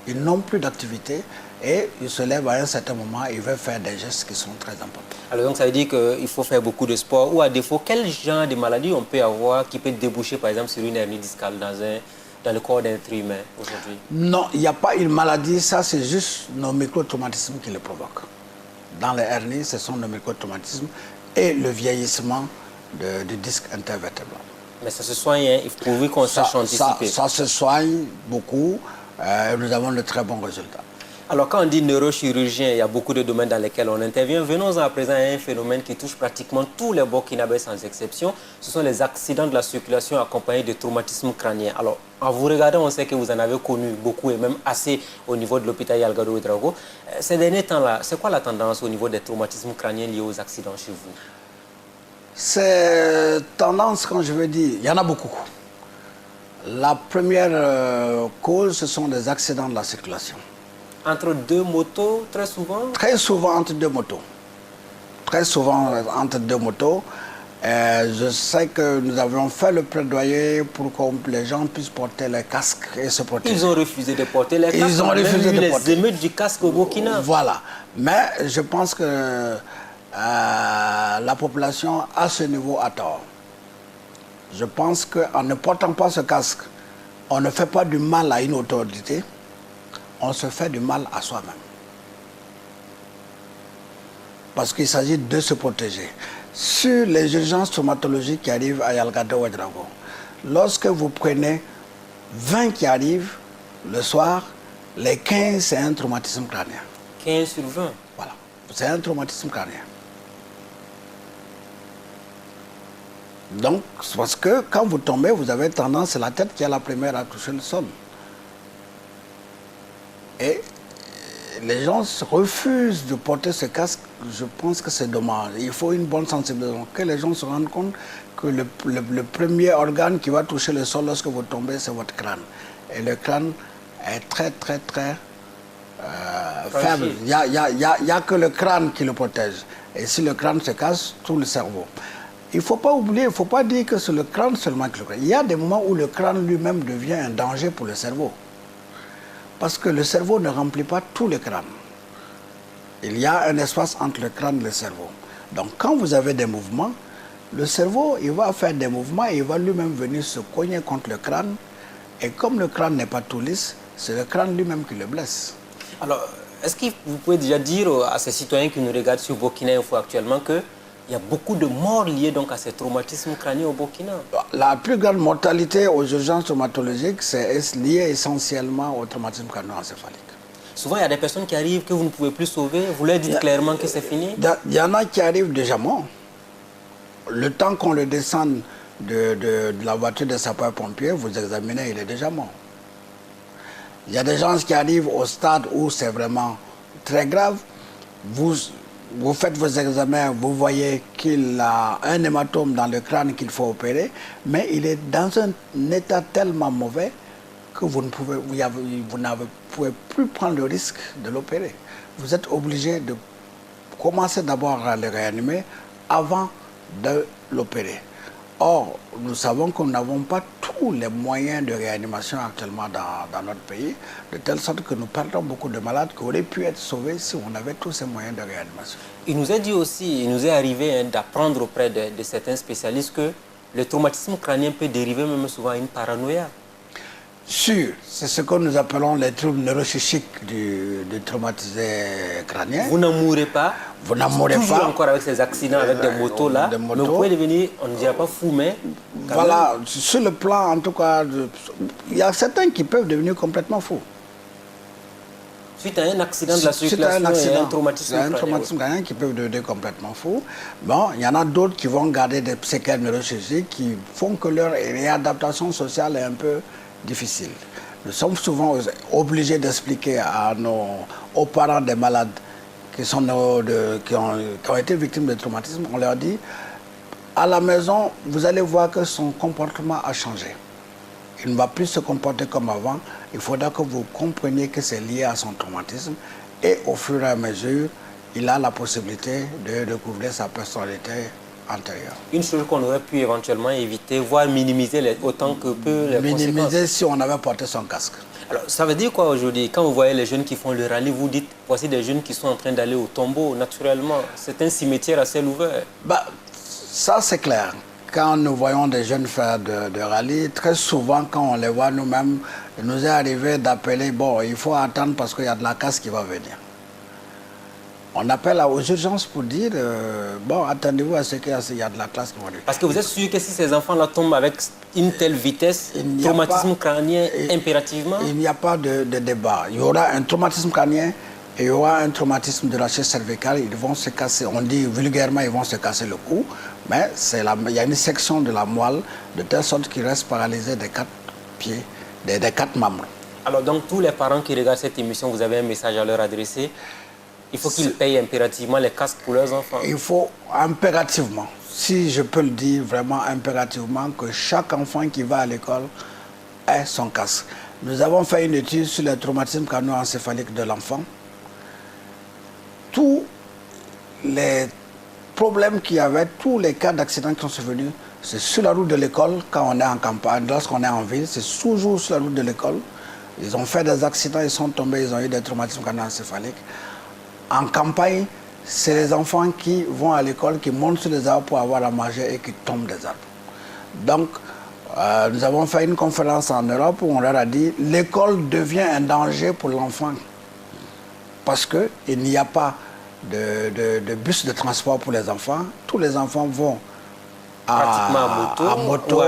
ils n'ont plus d'activité. Et ils se lèvent à un certain moment, ils veulent faire des gestes qui sont très importants. Alors donc ça veut dire qu'il faut faire beaucoup de sport, ou à défaut, quel genre de maladie on peut avoir qui peut déboucher par exemple sur une hernie discale dans le corps d'un être humain aujourd'hui? Non, il n'y a pas une maladie, ça c'est juste nos micro-traumatismes qui le provoquent. Dans les hernies, ce sont nos micro-traumatismes et le vieillissement du disque intervertébral. Mais ça se soigne, hein? Il faut pourvu qu'on sache anticiper. Ça se soigne beaucoup, nous avons de très bons résultats. Alors, quand on dit neurochirurgien, il y a beaucoup de domaines dans lesquels on intervient. Venons à présent à un phénomène qui touche pratiquement tous les Burkinabés sans exception. Ce sont les accidents de la circulation accompagnés de traumatismes crâniens. Alors, en vous regardant, on sait que vous en avez connu beaucoup et même assez au niveau de l'hôpital Yalgado Ouédraogo. Ces derniers temps-là, c'est quoi la tendance au niveau des traumatismes crâniens liés aux accidents chez vous? C'est tendance, quand je veux dire, il y en a beaucoup. La première cause, ce sont les accidents de la circulation. Entre deux motos, très souvent? Très souvent entre deux motos. Très souvent entre deux motos. Je sais que nous avions fait le plaidoyer pour que les gens puissent porter les casques et se protéger. Ils ont refusé de porter les casques. Ils ont refusé de porter. Les émeutes du casque au Burkina. Voilà. Mais je pense que la population à ce niveau a tort. Je pense qu'en ne portant pas ce casque, on ne fait pas du mal à une autorité. On se fait du mal à soi-même. Parce qu'il s'agit de se protéger. Sur les urgences traumatologiques qui arrivent à Yalgado Ouédraogo, lorsque vous prenez 20 qui arrivent le soir, les 15, c'est un traumatisme crânien. 15 sur 20? Voilà, c'est un traumatisme crânien. Donc, c'est parce que quand vous tombez, vous avez tendance, c'est la tête qui est la première à toucher le sol. Et les gens refusent de porter ce casque. Je pense que c'est dommage. Il faut une bonne sensibilisation. Que les gens se rendent compte que le premier organe qui va toucher le sol lorsque vous tombez, c'est votre crâne. Et le crâne est très faible. Il n'y a que le crâne qui le protège. Et si le crâne se casse, tout le cerveau. Il ne faut pas oublier, il ne faut pas dire que c'est le crâne seulement qui le protège. Il y a des moments où le crâne lui-même devient un danger pour le cerveau. Parce que le cerveau ne remplit pas tout le crâne. Il y a un espace entre le crâne et le cerveau. Donc quand vous avez des mouvements, le cerveau, il va faire des mouvements et il va lui-même venir se cogner contre le crâne. Et comme le crâne n'est pas tout lisse, c'est le crâne lui-même qui le blesse. Alors, Est-ce que vous pouvez déjà dire à ces citoyens qui nous regardent sur Burkina Info actuellement qu'il y a beaucoup de morts liées donc à ces traumatismes crâniens au Burkina? La plus grande mortalité aux urgences traumatologiques, c'est lié essentiellement au traumatisme crânio-encéphalique. Souvent, il y a des personnes qui arrivent que vous ne pouvez plus sauver. Vous leur dites clairement que c'est fini? Il y en a qui arrivent déjà morts. Le temps qu'on le descende de la voiture de sapeurs-pompiers, vous examinez, il est déjà mort. Il y a des gens qui arrivent au stade où c'est vraiment très grave. Vous faites vos examens, vous voyez qu'il a un hématome dans le crâne qu'il faut opérer, mais il est dans un état tellement mauvais que vous ne pouvez plus prendre le risque de l'opérer. Vous êtes obligé de commencer d'abord à le réanimer avant de l'opérer. Or, nous savons que nous n'avons pas tous les moyens de réanimation actuellement dans notre pays, de telle sorte que nous perdons beaucoup de malades qui auraient pu être sauvés si on avait tous ces moyens de réanimation. Il nous est dit aussi, il nous est arrivé d'apprendre auprès de certains spécialistes que le traumatisme crânien peut dériver même souvent à une paranoïa. Sûr, c'est ce que nous appelons les troubles neuropsychiques du traumatisé crânien. Vous n'en mourrez pas. Vous n'en mourrez pas. Toujours encore avec ces accidents avec des motos là. Mais vous pouvez devenir, on ne dirait pas fou, mais... Voilà, sur le plan en tout cas, il y a certains qui peuvent devenir complètement fous. Suite à un accident de la circulation et un traumatisme crânien qui peuvent devenir complètement fous. Bon, il y en a d'autres qui vont garder des séquelles neuropsychiques qui font que leur réadaptation sociale est un peu difficile. Nous sommes souvent obligés d'expliquer aux parents des malades qui ont été victimes de traumatisme, on leur dit, à la maison, vous allez voir que son comportement a changé. Il ne va plus se comporter comme avant. Il faudra que vous compreniez que c'est lié à son traumatisme. Et au fur et à mesure, il a la possibilité de découvrir sa personnalité antérieure. Une chose qu'on aurait pu éventuellement éviter, voire minimiser autant que peu les conséquences. Minimiser si on avait porté son casque. Alors, ça veut dire quoi aujourd'hui? Quand vous voyez les jeunes qui font le rallye, vous dites, voici des jeunes qui sont en train d'aller au tombeau, naturellement. C'est un cimetière à ciel ouvert. Ça, c'est clair. Quand nous voyons des jeunes faire de rallye, très souvent, quand on les voit nous-mêmes, il nous est arrivé d'appeler, bon, il faut attendre parce qu'il y a de la casse qui va venir. On appelle aux urgences pour dire, bon, attendez-vous à ce qu'il y a de la classe qui va venir. Parce que vous êtes sûr que si ces enfants-là tombent avec une telle vitesse, traumatisme crânien impérativement? Il n'y a pas de débat. Il y aura un traumatisme crânien et il y aura un traumatisme de la chaise cervicale. Ils vont se casser, on dit vulgairement, ils vont se casser le cou. Mais il y a une section de la moelle de telle sorte qu'ils restent paralysés des 4 pieds, des 4 membres. Alors donc tous les parents qui regardent cette émission, vous avez un message à leur adresser. Il faut qu'ils payent impérativement les casques pour leurs enfants. Il faut impérativement, si je peux le dire vraiment impérativement, que chaque enfant qui va à l'école ait son casque. Nous avons fait une étude sur le traumatisme crânio-encéphalique de l'enfant. Tous les problèmes qu'il y avait, tous les cas d'accidents qui sont survenus, c'est sur la route de l'école quand on est en campagne, lorsqu'on est en ville, c'est toujours sur la route de l'école. Ils ont fait des accidents, ils sont tombés, ils ont eu des traumatismes crânio-encéphaliques. En campagne, c'est les enfants qui vont à l'école, qui montent sur les arbres pour avoir à manger et qui tombent des arbres. Donc, nous avons fait une conférence en Europe où on leur a dit l'école devient un danger pour l'enfant parce qu'il n'y a pas de bus de transport pour les enfants. Tous les enfants vont à moto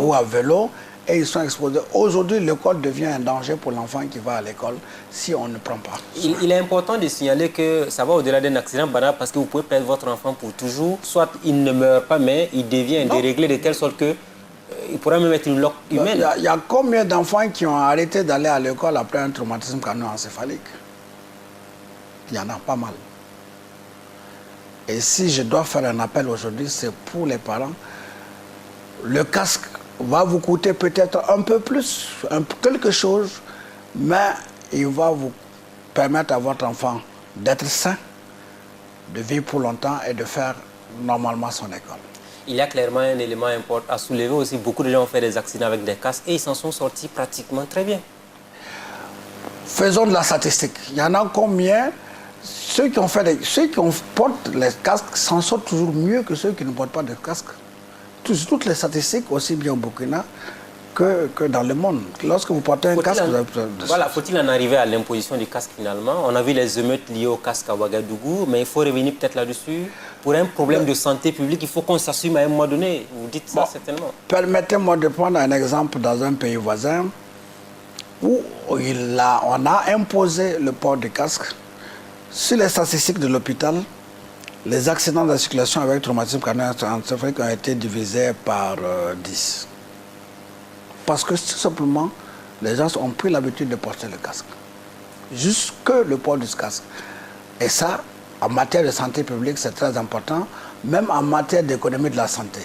ou à vélo et ils sont exposés. Aujourd'hui, l'école devient un danger pour l'enfant qui va à l'école si on ne prend pas. Il est important de signaler que ça va au-delà d'un accident banal parce que vous pouvez perdre votre enfant pour toujours. Soit il ne meurt pas, mais il devient déréglé de telle sorte que il pourrait même être une loque humaine. Il y a combien d'enfants qui ont arrêté d'aller à l'école après un traumatisme crânio-encéphalique? Il y en a pas mal. Et si je dois faire un appel aujourd'hui, c'est pour les parents. Le casque va vous coûter peut-être un peu plus, quelque chose, mais il va vous permettre à votre enfant d'être sain, de vivre pour longtemps et de faire normalement son école. Il y a clairement un élément important à soulever aussi. Beaucoup de gens ont fait des accidents avec des casques et ils s'en sont sortis pratiquement très bien. Faisons de la statistique. Il y en a combien? Ceux qui portent les casques s'en sortent toujours mieux que ceux qui ne portent pas de casque. Toutes les statistiques, aussi bien au Burkina que dans le monde. Lorsque vous portez un casque, vous avez voilà, faut-il en arriver à l'imposition du casque finalement? On a vu les émeutes liées au casque à Ouagadougou, mais il faut revenir peut-être là-dessus. Pour un problème de santé publique, il faut qu'on s'assume à un moment donné. Vous dites ça certainement. Permettez-moi de prendre un exemple dans un pays voisin où on a imposé le port du casque. Sur les statistiques de l'hôpital, les accidents de la circulation avec traumatisme cardio-encéphalique ont été divisés par 10. Parce que tout simplement, les gens ont pris l'habitude de porter le casque. Jusque le port du casque. Et ça, en matière de santé publique, c'est très important, même en matière d'économie de la santé.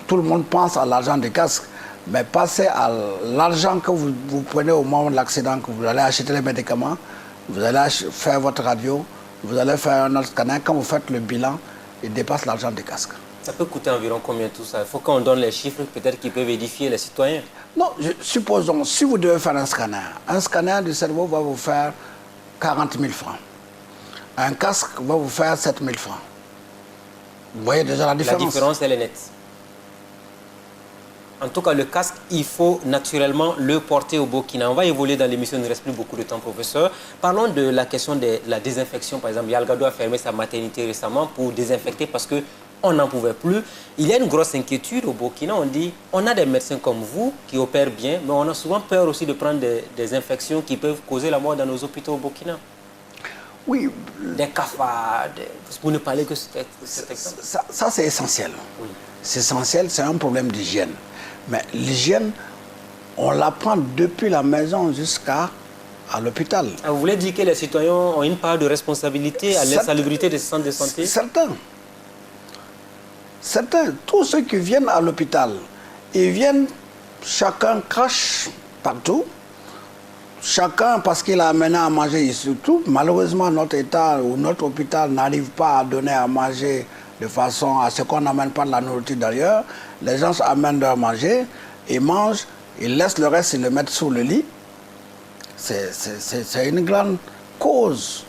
Tout le monde pense à l'argent du casque, mais passez à l'argent que vous prenez au moment de l'accident, que vous allez acheter les médicaments, vous allez faire votre radio, vous allez faire un autre scanner. Quand vous faites le bilan, il dépasse l'argent du casque. Ça peut coûter environ combien tout ça? Il faut qu'on donne les chiffres, peut-être qu'ils peuvent édifier les citoyens. Non, supposons, si vous devez faire un scanner du cerveau va vous faire 40 000 francs. Un casque va vous faire 7 000 francs. Vous voyez déjà la différence? La différence, elle est nette. En tout cas, le casque, il faut naturellement le porter au Burkina. On va évoluer dans l'émission, il ne reste plus beaucoup de temps, professeur. Parlons de la question de la désinfection. Par exemple, Yalgado a fermé sa maternité récemment pour désinfecter parce qu'on n'en pouvait plus. Il y a une grosse inquiétude au Burkina. On dit, on a des médecins comme vous qui opèrent bien, mais on a souvent peur aussi de prendre des infections qui peuvent causer la mort dans nos hôpitaux au Burkina. Oui. Des cafards, pour ne parler que cet exemple. Ça c'est essentiel. Oui. C'est essentiel, c'est un problème d'hygiène. Mais l'hygiène, on l'apprend depuis la maison jusqu'à l'hôpital. Vous voulez dire que les citoyens ont une part de responsabilité à l'insalubrité des centres de santé? Certains, tous ceux qui viennent à l'hôpital, ils viennent, chacun crache partout. Chacun, parce qu'il a amené à manger, et surtout, malheureusement, notre État ou notre hôpital n'arrive pas à donner à manger de façon à ce qu'on n'amène pas de la nourriture d'ailleurs. Les gens amènent à manger, ils mangent, ils laissent le reste, ils le mettent sous le lit. C'est une grande cause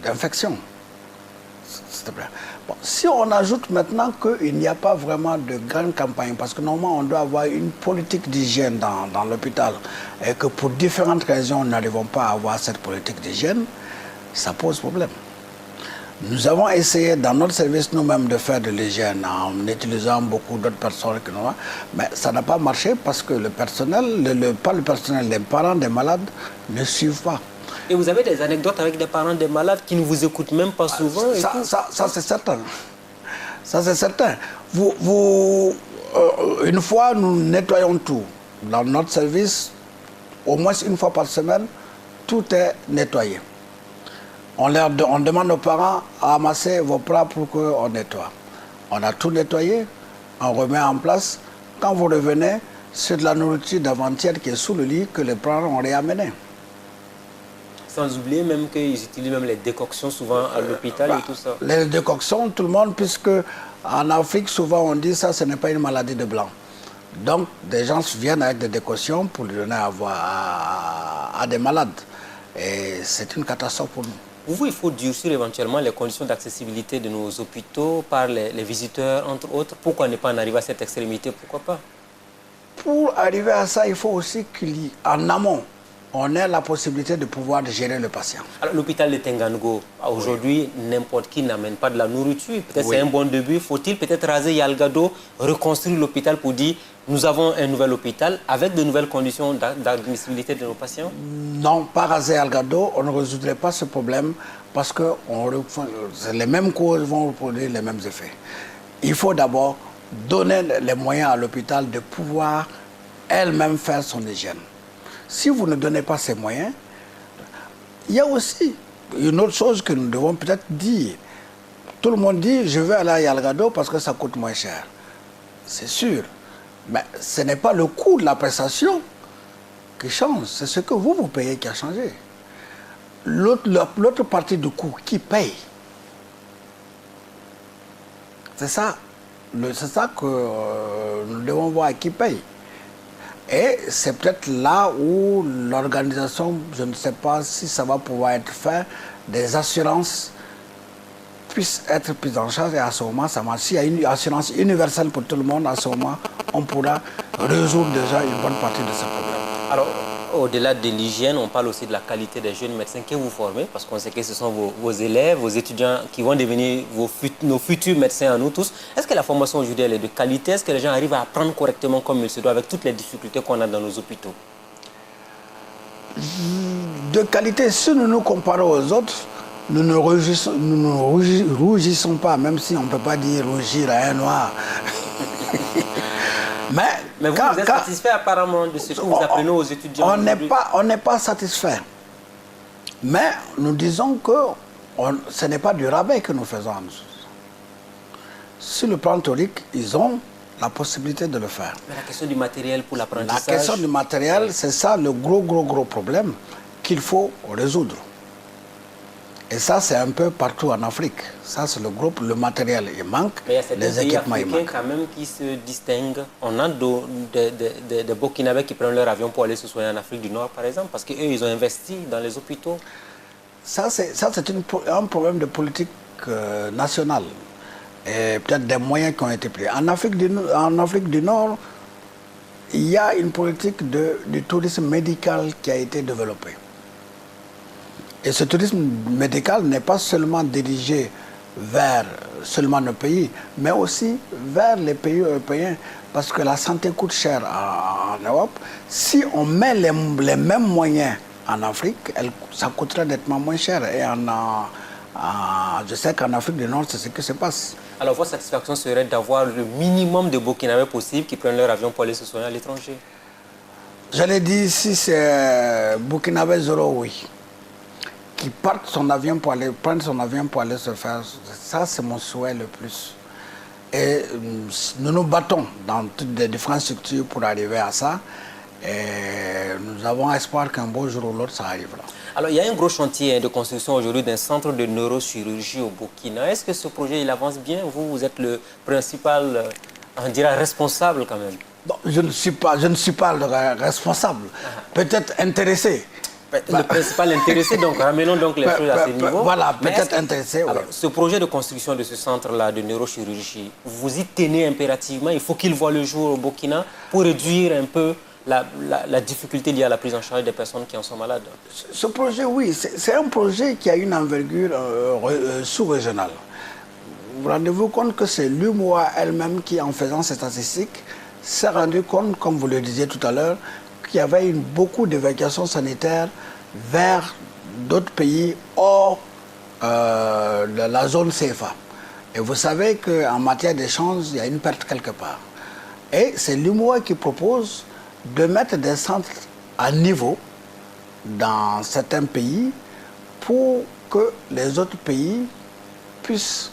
d'infection. Bon, si on ajoute maintenant qu'il n'y a pas vraiment de grande campagne, parce que normalement on doit avoir une politique d'hygiène dans l'hôpital, et que pour différentes raisons nous n'arrivons pas à avoir cette politique d'hygiène, ça pose problème. Nous avons essayé dans notre service nous-mêmes de faire de l'hygiène en utilisant beaucoup d'autres personnes que nous, mais ça n'a pas marché parce que le personnel, pas le personnel, les parents des malades ne suivent pas. Et vous avez des anecdotes avec des parents des malades qui ne vous écoutent même pas souvent? Ça c'est certain. Ça c'est certain. Une fois, nous nettoyons tout. Dans notre service, au moins une fois par semaine, tout est nettoyé. On demande aux parents à ramasser vos plats pour qu'on nettoie. On a tout nettoyé, on remet en place. Quand vous revenez, c'est de la nourriture d'avant-hier qui est sous le lit que les parents ont réamené. Sans oublier même qu'ils utilisent même les décoctions souvent à l'hôpital et tout ça. Les décoctions, tout le monde, puisque en Afrique, souvent on dit ça, ce n'est pas une maladie de blanc. Donc, des gens viennent avec des décoctions pour lui donner à des malades. Et c'est une catastrophe pour nous. Pour vous, il faut durcir éventuellement les conditions d'accessibilité de nos hôpitaux par les visiteurs, entre autres. Pourquoi ne pas en arriver à cette extrémité? Pourquoi pas? Pour arriver à ça, il faut aussi qu'il y ait en amont, on ait la possibilité de pouvoir gérer le patient. Alors, l'hôpital de Tengango, aujourd'hui, n'importe qui n'amène pas de la nourriture. Peut-être c'est un bon début. Faut-il peut-être raser Yalgado, reconstruire l'hôpital pour dire nous avons un nouvel hôpital avec de nouvelles conditions d'admissibilité de nos patients? Non, pas raser Yalgado, on ne résoudrait pas ce problème parce que les mêmes causes vont produire les mêmes effets. Il faut d'abord donner les moyens à l'hôpital de pouvoir elle-même faire son hygiène. Si vous ne donnez pas ces moyens, il y a aussi une autre chose que nous devons peut-être dire. Tout le monde dit, je vais aller à Yalgado parce que ça coûte moins cher. C'est sûr. Mais ce n'est pas le coût de la prestation qui change, c'est ce que vous payez qui a changé. L'autre partie du coût, qui paye? C'est ça que nous devons voir qui paye. Et c'est peut-être là où l'organisation, je ne sais pas si ça va pouvoir être fait, des assurances puissent être prises en charge et à ce moment, ça marche. S'il y a une assurance universelle pour tout le monde, à ce moment, on pourra résoudre déjà une bonne partie de ces problèmes. Alors, au-delà de l'hygiène, on parle aussi de la qualité des jeunes médecins que vous formez, parce qu'on sait que ce sont vos élèves, vos étudiants qui vont devenir nos futurs médecins à nous tous. Est-ce que la formation aujourd'hui, elle est de qualité? Est-ce que les gens arrivent à apprendre correctement comme il se doit avec toutes les difficultés qu'on a dans nos hôpitaux? De qualité, si nous nous comparons aux autres, nous ne rougissons pas, même si on ne peut pas dire rougir à un noir. Mais vous êtes satisfait apparemment de ce que vous apprenez aux étudiants? On n'est pas satisfait. Mais nous disons que ce n'est pas du rabais que nous faisons. Sur le plan théorique, ils ont la possibilité de le faire. Mais la question du matériel pour l'apprentissage? La question du matériel, c'est ça le gros problème qu'il faut résoudre. Et ça, c'est un peu partout en Afrique. Ça, c'est le matériel, il manque, mais il y a certains pays africains quand même qui se distinguent. On a des Burkinabés qui prennent leur avion pour aller se soigner en Afrique du Nord, par exemple, parce qu'eux, ils ont investi dans les hôpitaux. Ça, c'est un problème de politique nationale. Et peut-être des moyens qui ont été pris. En Afrique du Nord, il y a une politique du tourisme médical qui a été développée. Et ce tourisme médical n'est pas seulement dirigé vers seulement nos pays, mais aussi vers les pays européens, parce que la santé coûte cher en Europe. Si on met les mêmes moyens en Afrique, ça coûterait nettement moins cher. Et je sais qu'en Afrique du Nord, c'est ce qui se passe. Alors, votre satisfaction serait d'avoir le minimum de Burkinabés possible qui prennent leur avion pour aller se soigner à l'étranger? Je l'ai dit, si c'est Burkinabé 0, oui. Qui prendre son avion pour aller se faire, ça c'est mon souhait le plus. Et nous nous battons dans toutes les différentes structures pour arriver à ça. Et nous avons espoir qu'un beau jour ou l'autre, ça arrivera. Alors, il y a un gros chantier de construction aujourd'hui d'un centre de neurochirurgie au Burkina. Est-ce que ce projet, il avance bien? Vous êtes le principal, on dirait, responsable quand même. Non, je ne suis pas le responsable. Peut-être intéressé. Le principal intéressé, donc ramenons donc les choses à ce niveau. Voilà, peut-être intéressé. Alors, ce projet de construction de ce centre-là de neurochirurgie, vous y tenez impérativement? Il faut qu'il voit le jour au Burkina pour réduire un peu la difficulté liée à la prise en charge des personnes qui en sont malades? Ce projet, oui, c'est un projet qui a une envergure sous-régionale. Vous rendez-vous compte que c'est l'UMOA elle-même qui, en faisant ces statistiques, s'est rendu compte, comme vous le disiez tout à l'heure, qu'il y avait beaucoup d'évacuations sanitaires vers d'autres pays hors de la zone CFA. Et vous savez qu'en matière d'échange, il y a une perte quelque part. Et c'est l'UMOA qui propose de mettre des centres à niveau dans certains pays pour que les autres pays puissent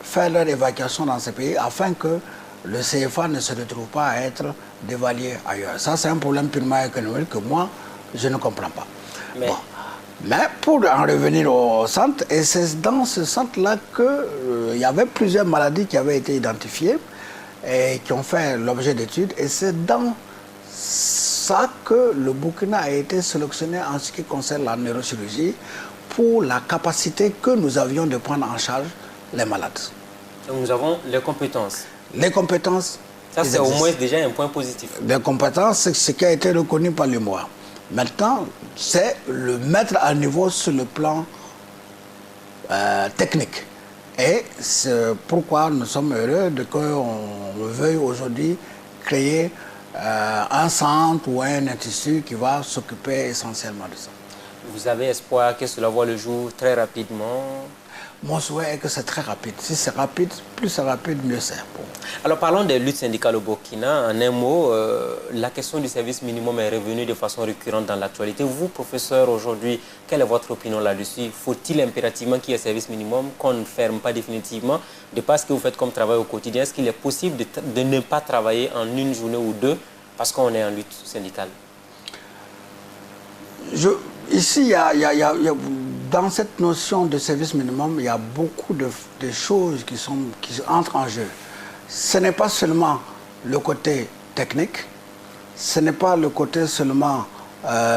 faire leur évacuation dans ces pays afin que le CFA ne se retrouve pas à être dévalué ailleurs. Ça, c'est un problème purement économique que moi, je ne comprends pas. Mais pour en revenir au centre, et c'est dans ce centre-là qu'il y avait plusieurs maladies qui avaient été identifiées et qui ont fait l'objet d'études. Et c'est dans ça que le Burkina a été sélectionné en ce qui concerne la neurochirurgie pour la capacité que nous avions de prendre en charge les malades. Donc nous avons les compétences. Les compétences. Ça, c'est au moins déjà un point positif. Les compétences, c'est ce qui a été reconnu par l'UMOA. Maintenant, c'est le mettre à niveau sur le plan technique. Et c'est pourquoi nous sommes heureux de qu'on veuille aujourd'hui créer un centre ou un institut qui va s'occuper essentiellement de ça. Vous avez espoir que cela voit le jour très rapidement? Mon souhait est que c'est très rapide. Si c'est rapide, plus c'est rapide, mieux c'est. Alors parlons des luttes syndicales au Burkina. En un mot, la question du service minimum est revenue de façon récurrente dans l'actualité. Vous, professeur, aujourd'hui, quelle est votre opinion là-dessus? Faut-il impérativement qu'il y ait un service minimum, qu'on ne ferme pas définitivement? De par ce que vous faites comme travail au quotidien, est-ce qu'il est possible de ne pas travailler en une journée ou deux parce qu'on est en lutte syndicale? Ici, dans cette notion de service minimum, il y a beaucoup de choses qui entrent en jeu. Ce n'est pas seulement le côté technique, ce n'est pas le côté seulement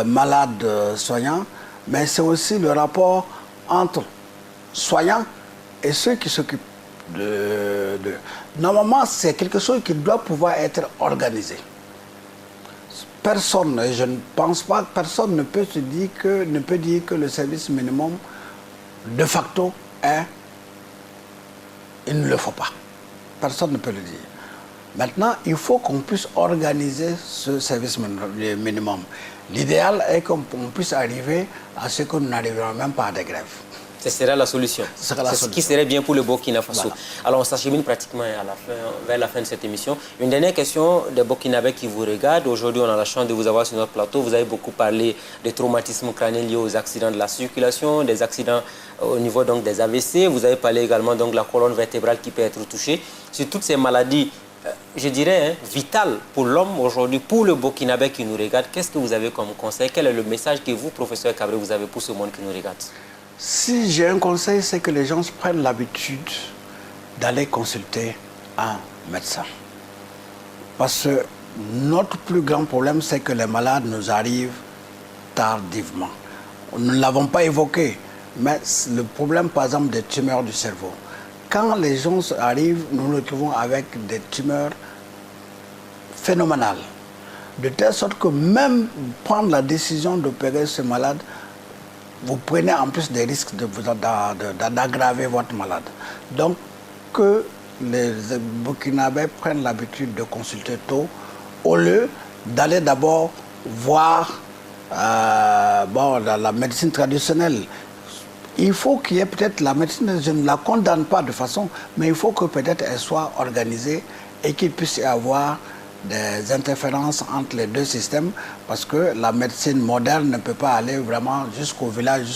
malade-soignant, mais c'est aussi le rapport entre soignant et ceux qui s'occupent Normalement, c'est quelque chose qui doit pouvoir être organisé. Personne, et je ne pense pas, personne ne peut dire que le service minimum, de facto, il ne le faut pas. Personne ne peut le dire. Maintenant, il faut qu'on puisse organiser ce service minimum. L'idéal est qu'on puisse arriver à ce que nous n'arriverons même pas à des grèves. Ce serait la solution. C'est ce qui serait bien pour le Burkina Faso. Voilà. Alors, on s'achemine pratiquement vers la fin de cette émission. Une dernière question des Burkinabés qui vous regardent. Aujourd'hui, on a la chance de vous avoir sur notre plateau. Vous avez beaucoup parlé des traumatismes crâniens liés aux accidents de la circulation, des accidents au niveau donc, des AVC. Vous avez parlé également donc, de la colonne vertébrale qui peut être touchée. Sur toutes ces maladies, je dirais, vitales pour l'homme aujourd'hui, pour le Burkinabé qui nous regarde, qu'est-ce que vous avez comme conseil? Quel est le message que vous, professeur Kabré, vous avez pour ce monde qui nous regarde? Si j'ai un conseil, c'est que les gens prennent l'habitude d'aller consulter un médecin. Parce que notre plus grand problème, c'est que les malades nous arrivent tardivement. Nous ne l'avons pas évoqué, mais le problème, par exemple, des tumeurs du cerveau. Quand les gens arrivent, nous nous retrouvons avec des tumeurs phénoménales. De telle sorte que même prendre la décision d'opérer ce malade, vous prenez en plus des risques d'aggraver votre malade. Donc, que les Burkinabés prennent l'habitude de consulter tôt, au lieu d'aller d'abord voir la médecine traditionnelle. Il faut qu'il y ait peut-être la médecine, je ne la condamne pas de façon, mais il faut que peut-être elle soit organisée et qu'il puisse y avoir des interférences entre les deux systèmes, parce que la médecine moderne ne peut pas aller vraiment jusqu'au village,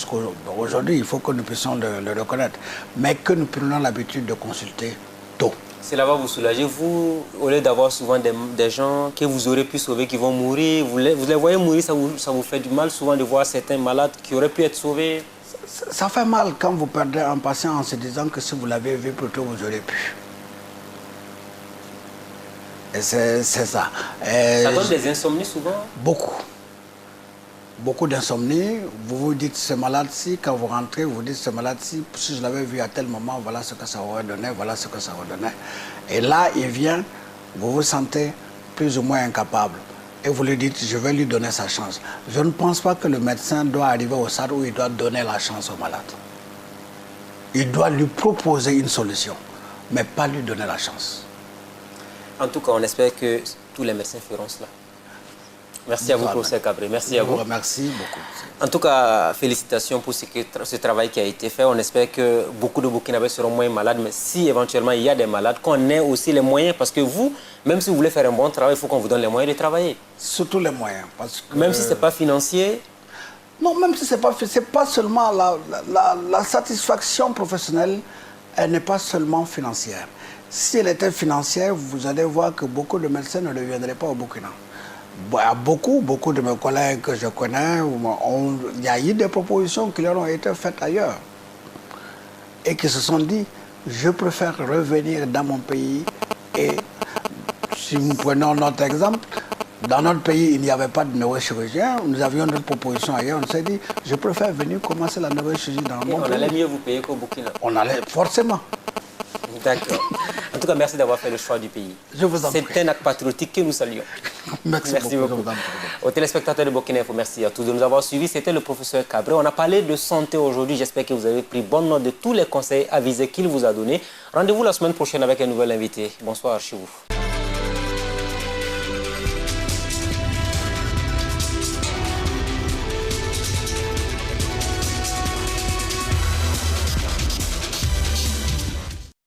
aujourd'hui, il faut que nous puissions le reconnaître, mais que nous prenions l'habitude de consulter tôt. Cela va vous soulager, vous, au lieu d'avoir souvent des gens que vous aurez pu sauver qui vont mourir, vous les voyez mourir, ça vous fait du mal souvent de voir certains malades qui auraient pu être sauvés? Ça fait mal quand vous perdez un patient en se disant que si vous l'avez vu plus tôt, vous aurez pu. C'est ça. Ça donne des insomnies souvent? Beaucoup. Beaucoup d'insomnie. Vous vous dites ce malade-ci, quand vous rentrez, vous dites ce malade-ci, si je l'avais vu à tel moment, voilà ce que ça aurait donné, voilà ce que ça aurait donné. Et là, il vient, vous vous sentez plus ou moins incapable. Et vous lui dites, je vais lui donner sa chance. Je ne pense pas que le médecin doit arriver au stade où il doit donner la chance au malade. Il doit lui proposer une solution, mais pas lui donner la chance. En tout cas, on espère que tous les médecins feront cela. Merci à vous, professeur Kabré. Merci à vous. Merci beaucoup. En tout cas, félicitations pour ce travail qui a été fait. On espère que beaucoup de Burkinabés seront moins malades, mais si éventuellement il y a des malades, qu'on ait aussi les moyens, parce que vous, même si vous voulez faire un bon travail, il faut qu'on vous donne les moyens de travailler. Surtout les moyens. Parce que... Même si ce n'est pas financier. Non, même si ce n'est pas seulement la satisfaction professionnelle, elle n'est pas seulement financière. Si elle était financière, vous allez voir que beaucoup de médecins ne reviendraient pas au Burkina. Beaucoup de mes collègues que je connais, il y a eu des propositions qui leur ont été faites ailleurs. Et qui se sont dit, je préfère revenir dans mon pays. Et si nous prenons notre exemple, dans notre pays, il n'y avait pas de neurochirurgien. Nous avions d'autres propositions ailleurs. On s'est dit, je préfère venir commencer la neurochirurgie dans mon pays. On allait mieux vous payer qu'au Burkina. On allait, forcément. D'accord. En tout cas, merci d'avoir fait le choix du pays. Je vous en prie. C'est un acte patriotique que nous saluons. Merci beaucoup. Aux téléspectateurs de Burkina Info, merci à tous de nous avoir suivis. C'était le professeur Kabré. On a parlé de santé aujourd'hui. J'espère que vous avez pris bonne note de tous les conseils avisés qu'il vous a donnés. Rendez-vous la semaine prochaine avec un nouvel invité. Bonsoir chez vous.